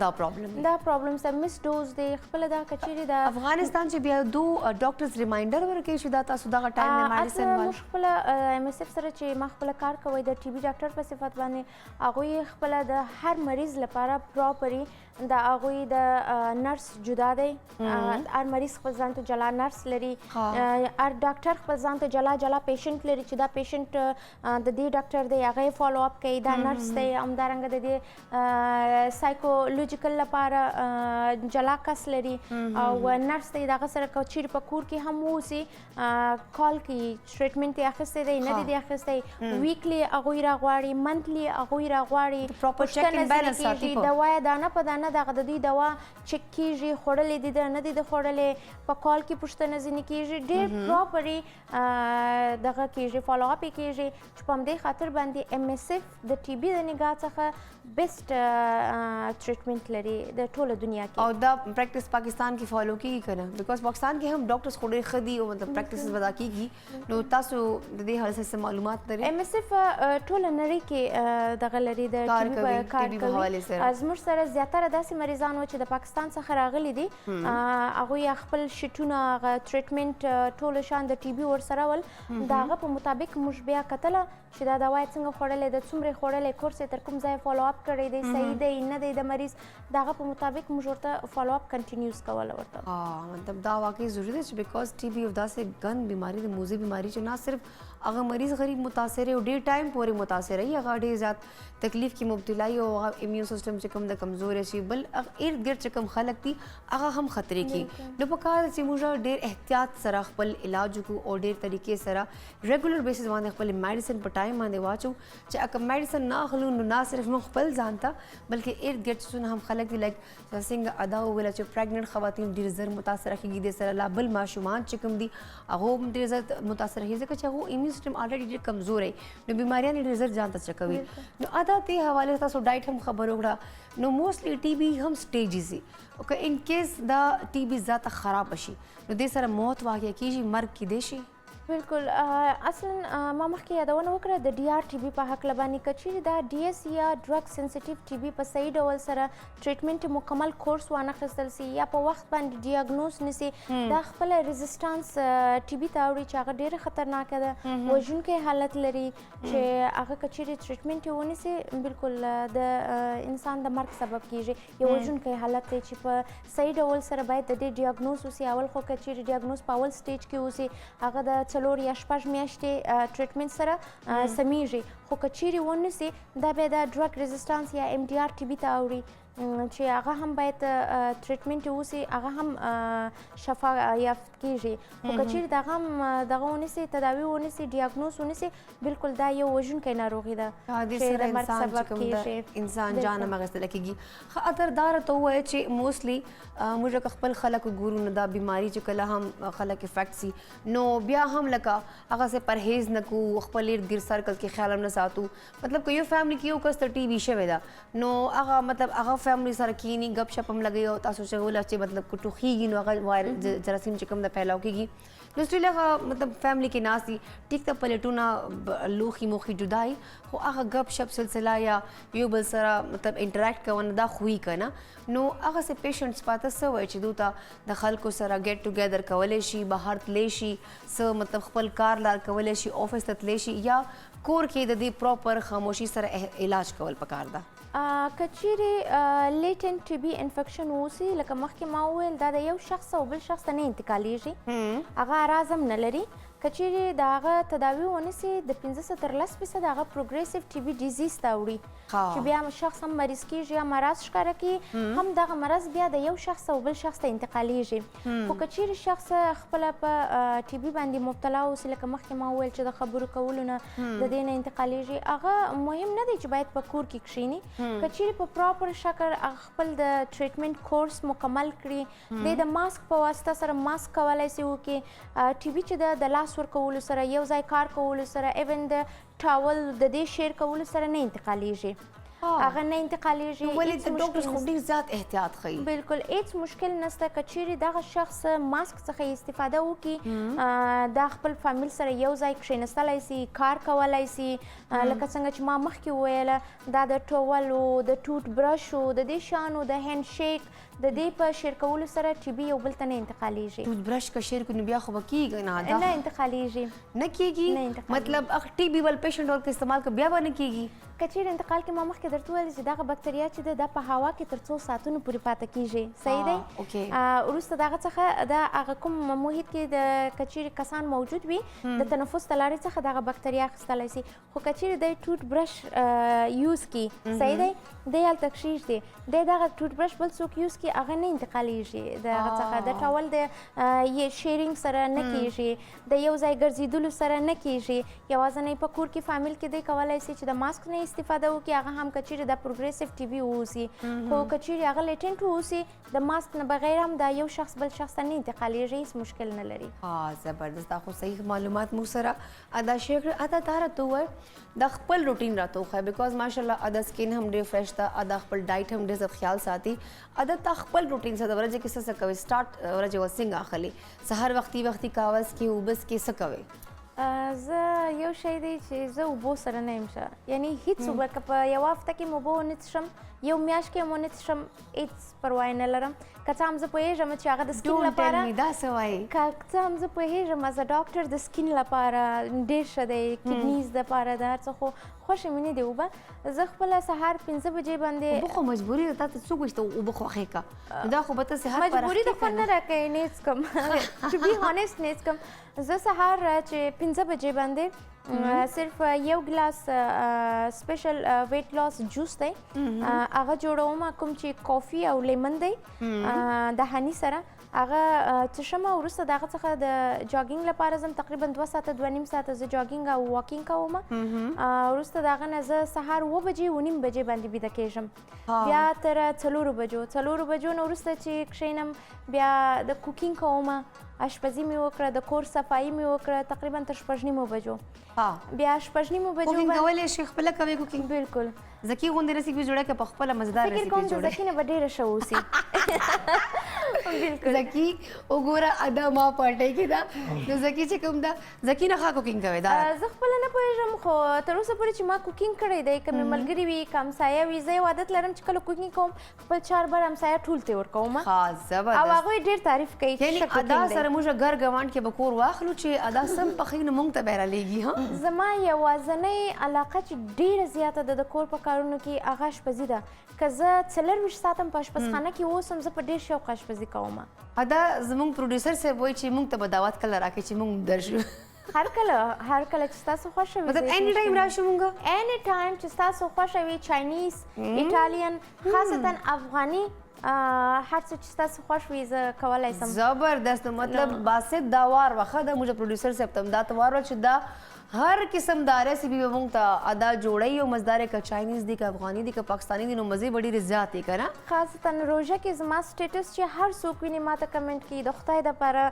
دا پرابلم سه مس ډوز دی خپله دا که چیرې د افغانستان چې بیا 2 ډاکټرز ریمایندر ورکوي چې دا تاسو دغه ټایم د میډیسن والا موږ خپله ایم اس اف سره چې ما خپله کار کوی د ټي بي ډاکټر په صفت باندې هغوی خپله د هر مریض لپاره پراپري د هغوی د نرس جدا دی، هر مریض خپل ځان ته جلا نرس لري، هر ډاکټر خپل ځان ته جلا پیشنټ لري چې دا پیشنټ د دې ډاکټر دی هغه یې فالو اپ کوي، دا نرس دی همدارنګه د دې سایکولوجیکل لپاره جلا کس لري او نرس دی د هغه سره که چیرې په کور کې هم اوسي کال کوي ټریټمنټ یې اخیستی دی نه دی دې اخیستی ویکلی هغوی راغواړي منتلی هغوی راغواړي proper check and balance ساتي کېږي په. دوا یې دانه په دانه دغه د دوی دوا چک کېږي خوړلې دي ده نه دي د خوړلې په کال کې پوښتنه ځینې کېږي ډېر پراپري دغه کېږي فالو اپ یې کېږي چې په همدې خاطر باندې ایم ایس اف د ټي بي د نګاه څخه بیسټ ټریټمنٹ لري د ټوله دنیا کې او دا پریکټس پاکستان کې فالو کیږي کنه بیکاز پاکستان کې هم ډاکټرز خو ډېر ښه دي او مطلب پریکټسز ودا کیږي نو تاسو د دې حال څه معلومات لرئ ایم ایس اف ټوله نړۍ کې دغه لري د کار TB کوي، په کار TB په حوالې سره. کوي زموږ سره زیاتره داسې مریضان وو چې د پاکستان څخه راغلي دي هغوی خپل شیټونه هغه ټریټمنټ ټول شان د ټي بي ورسره ول د هغه په مطابق موږ بیا کتله چې دا دوا یې څنګه خوړلې ده څومره خوړلې کورس یې تر کوم ځای فالو اپ کړی دی صحیح دی نه دی د مریض د هغه په مطابق موږ ورته فالو اپ کنټینیوز کوله ورته مطلب دا واقعي ضروري دی چې بیکاز ټي بي یو داسې ګن بیماری د موذي بیماری چې نه صرف هغه مریض غریب متاثر او ډېر ټایم پورې متاثر وي هغه ډېر زیات تکلیف کې مبتلا وي او هغه امیون سیستم چې کوم د کمزوري شي بل ارد ګرد چې کوم خلک دي هغه هم خطرې کې نو په کار چې موږ ډېر احتیاط سره خپل علاج وکړو او ډېر طریقې سره ریګولر بیسس باندې خپل میډیسن په ټایم باندې واچو چې اګه میډیسن نه اخلو نو نه صرف موږ خپل ځان ته بلکې ارد ګرد چې هم خلک دي لایک څنګه ادا ویل چې پریګننټ خواتین ډېر زر متاثر کېږي د سره لا بل ماشومان چې کوم دي هغه هم ډېر زر متاثر کېږي ځکه چې هغه امیون سیستم الریډي ډېر کمزور دی نو بیماریاں ډېر زر ځان ته چکوي نو ادا دې حواله تاسو ډایټ هم خبر وکړه نو موستلی ټي بي هم سټیجز دي او که ان کیس دا ټي بي ذات خراب شي نو دې سره موت واقع کیږي مرګ کېدی شي بالکل اصلا ما مخکې یادونه وکړه د ډي آر ټي بي په هکله باندې که چیرې دا ډي ایس یا ډرګ سنسټیو ټي بي په صحیح ډول سره ټریټمنټ مکمل کورس وانخیستل سي یا په وخت باندې ډیاګنوز نسي دا خپله ریزسټانس ټي بي ته اوړي چې هغه ډېره خطرناکه ده وژونکی حالت لري چې هغه که چیرې ټریټمنټ یې ونیسي بالکل د انسان د مرګ سبب کیږي یو وژونکی حالت دی چې په صحیح ډول سره باید د دې ډیاګنوز وسي اول خو که چیرې ډیاګنوز په اول سټیج کې وسي هغه د 4 یا 6 میاشتې ټریټمنټ سره سمیږي خو که چیرې ونیسي دا بیا د ډرګ ریزسټانس یا ایم ډي آر ټي بي ته اوړي چې هغه هم باید ټریټمنټ وسي هغه هم شفا یافت کیږي خو که چیرې دغه هم دغه ونیسي تداوي ونیسي ډیاګنوز ونیسي بالکل دا یو وژونکی ناروغي ده چې د مرګ سبب کیږي انسان جان هم اخیستل کیږي خو اتردار ته وایي چې موستلی موږ خپل خلک ګورو نه دا بیماری چې کله هم خلک افیکټ سي نو بیا هم لکه هغه سے پرهیز نه کو خپل ارد ګرد سرکل کې خیال نه ساتو مطلب که یو فیملی کې یو کس ته ټي بي شوی ده نو هغه مطلب هغه فیملی سره کینی غپ شپ هم لګي او تاسو چې ولا چې مطلب کټوخیږي نو هغه وایرس جراثیم چې کوم د پھیلاو کیږي نو ستله مطلب فیملی کې ناسي ټیک ته پلیټونه لوخي موخي جدای خو هغه غپ شپ سلسله یا یو بل سره مطلب انټریکټ کوونه دا خوې کنه نو هغه سه پیشنټس پاته سو چې دوی د خلکو سره ګیټ ټوګیدر کولای شي بهر تللی شي سه مطلب خپل کار لار کولای شي آفیس ته تللی شي یا کور کې د دې پراپر خاموشي سره علاج کول پکار ده که چیرې لیټنټ ټي بي انفیکشن ووسي لکه مخکې ما وویل دا د یو شخص او بل شخص ته نه انتقالیږي هغه اراز هم نه لري که چیرې د هغه تداوي ونیسي د 15 تر 10% هغه پروګریسیو ټي بي ډیزیز ته اوړي چې بیا شخص هم مریض کیږي یا مرض ښکاره کوي هم دغه مرض بیا د یو شخص او بل شخص ته انتقالیږي خو که چیرې شخص خپله په ټي بي باندې مبتلا اوسي لکه مخکې ما وویل چې د خبرو کولو نه د دې نه انتقالیږي هغه مهم نه دی چې باید په کور کې کښیني که چیرې په پراپر شکل خپل د ټریټمنټ کورس مکمل کړي د ماسک په واسطه سره ماسک کولی سي وکړي ټي بي چې د لاس ورکولو سره یو ځای کار کولو سره ایون د ټاول د دې شیر کولو سره نه انتقالیږي هغه نه انتقالیږي ولې د ډاکټرز خو ډېر زیات احتیاط ښیي بالکل هیڅ مشکل نشته که چیرې دغه شخص ماسک څخه استفاده وکړي دا خپل فامیل سره یو ځای کښېنستلی سي کار کولی سي لکه څنګه چې ما مخکې وویله دا د ټولو د ټوټ برشو د دې شیانو د هینډ شیک د دې په شیر کولو سره ټي بي یو بل ته نه انتقالیږي ټوت برش که شیر کړو نو بیا خو به کیږي نه انتقالیږي نه کیږي مطلب ټي بي ول پیشنټ ورته استعمال که بیا به نه کیږي کچیر انتقال کې ما مخکې درته وویل چې دغه بکتریا چې ده دا په هوا کې تر 2 ساعتونو پورې پاتې کیږي صحیح دی وروسته دغه څخه د هغه کوم محیط کې د کچیر کسان موجود وي د تنفس د لارې څخه دغه بکتریا اخیستلی شي خو کچیر دی ټوټ برش یوز کی صحیح دی دی هلته کښېږدي دی دغه ټوټ برش بل څوک یوز کړي هغه نه انتقالیږي د هغه څخه د ټاول د شیرینګ سره نه کیږي د یو ځای ګرځېدلو سره نه کیږي یوازنی په کور کې فامیل کې دی کولی شي چې د ماسک نه استفاده وکړي هغه هم کچیرې د پروګریسیو ټي بي واوسي خو کچیرې هغه لیټنټ واوسي د ماسک نه بغیر هم دا یو شخص بل شخص ته نه انتقالیږي هیڅ مشکل نه لري زبردست دا خو صحیح معلومات موږ سره ادا شیر کړل ادا تا راته ووایه د خپل روټین راته وښایه بیکاز ماشاءالله ادا سکین هم ډېر فرش ده ادا خپل ډایټ هم ډېر زیات خیال ساتي ادا تا خپل روټین سره د ورځې کې څه کوئ سټارټ ورځې و څنګه اخلي سهار وختي کاغذ کې اوبس کې څه کوئ زه یو شی دی چې زه اوبو سره نه یم ښه یعنی هیڅ اوبه که په یوه هفته کې م اوبه ونه څښم یو میاشت کې م ونه څښم هیڅ پروا نه لرم که څه هم زه پوهېږم چې هغه د سکین لپاره دا څه وایي که څه هم زه پوهېږم از ډاکټر د سکین لپاره ډېر ښه دی کډنیز دپاره د هر څه خو خوښې مې نه دي اوبه زه خپله سهار 5 بجې باندې اوبه خو مجبوري ده تا ته څوک وایي چې اوبه خوښې که دا خو به ته صحت مجبوري د خوند نه راکوي نه څکم ټو بي هانیسټ نه څکم زه سهار چې 5 بجې باندې صرف یو ګلاس سپیشل ویټ لاس جوس دی هغه جوړوم کوم چې کافي او لیمن دی د هني سره هغه څښم وروسته د هغه څخه د جاګینګ لپاره ځم تقریبا 2 ساعته 2.5 ساعته زه جاګینګ او واکینګ کوم وروسته د هغه نه زه سهار 9 بجې 9:30 بجې باندې بیده کېږم بیا تر 4 بجو نه وروسته چې کښېنم بیا د کوکینګ کوم اشپزي مې وکړه د کور صفایي مې وکړه تقریبا تر 6:30 بجو بیا 6:30 بجو کوکینګ کولی شي خپله کوي کوکینګ بالکل زکی غوندې رسیپي جوړه که په خپله مزدار فکر کوم رسیپي چې زکي نه به ډېره ښه اوسي بالکل زکی وګوره ادا ما پټۍ کې ده نو زکی چې کوم ده زکی نه ښه کوکینګ کوي دا زه خپله نه پوهېږم خو تر اوسه پورې چې ما کوکینګ کړی دی که مې ملګري وي که همسایه وي زه یو عادت لرم چې کله کوکینګ کوم خپل 4 بار همسایه ټول ته ورکوم زبردست او هغوی ډېر تعریف کوي یعنی ادا سره موږ ګر ګوانډ کې به کور واخلو چې ادا سم پخې نو موږ ته به رالیږي زما یوازنۍ علاقه چې ډېره زیاته ده د کور په کارونو کې هغه اشپزي ده که زه 24 ساعته په اشپزخانه کې اوسم زه په ډېر شوق اشپزي کوم ادا زموږ پروډوسر صاحب وایي چې موږ ته به دعوت کله راکړي چې موږ درشو هر کله چې ستاسو خوښه وي مطلب اینی ټایم راشو موږ اینی ټایم چې ستاسو خوښه وي چاینیز ایټالین خاصتا افغاني هر څه چې ستاسو خوښ وي زه کولی شم زبردست مطلب باسط دا وار وخه د موږ پروډوسر صاحب ته دا ته وار چې دا هر قسم دا ریسیپي به موږ ته ادا جوړوي او مزدار که چاینیز دي که افغاني دي که پاکستاني دي نو مزې به ډېرې زیاتې که نه خاصتا روژه کې زما سټیټس چې هر څوک ویني ما ته کمنټ کوي د خدای دپاره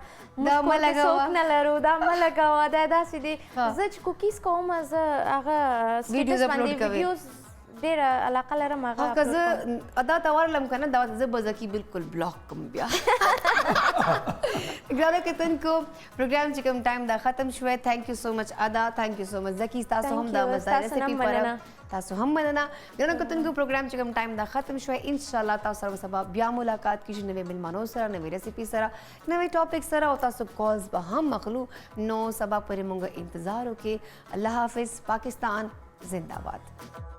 دا مه لګوه. څوک نه لرو دا مه لګوه دا داسې دي زه چې کوکیز کوم زه هغه ویډیوز سټیټس اپلوډ باندې کوئ. ویډیوز ډېره علاقه لرم هغه که زه ادا ته ورلم که نه دا زه به زکي بالکل بلاک کړم بیا ګرانو کتونکو پروګرام چې کوم ټایم دا ختم شوی تھینک یو سو مچ ادا تھینک یو سو مچ زکي تاسو هم دا مزدار ریسیپي پر تاسو هم مننه ګرانو کتونکو پروګرام چې کوم ټایم دا ختم شوی ان شاء الله تاسو سره سبا بیا ملاقات کیږي نوې ملمانو سره نوې ریسیپي سره نوې ټاپک سره او تاسو کالز به هم مخلو نو سبا پرې مونږ انتظار وکړي الله حافظ پاکستان زندہ باد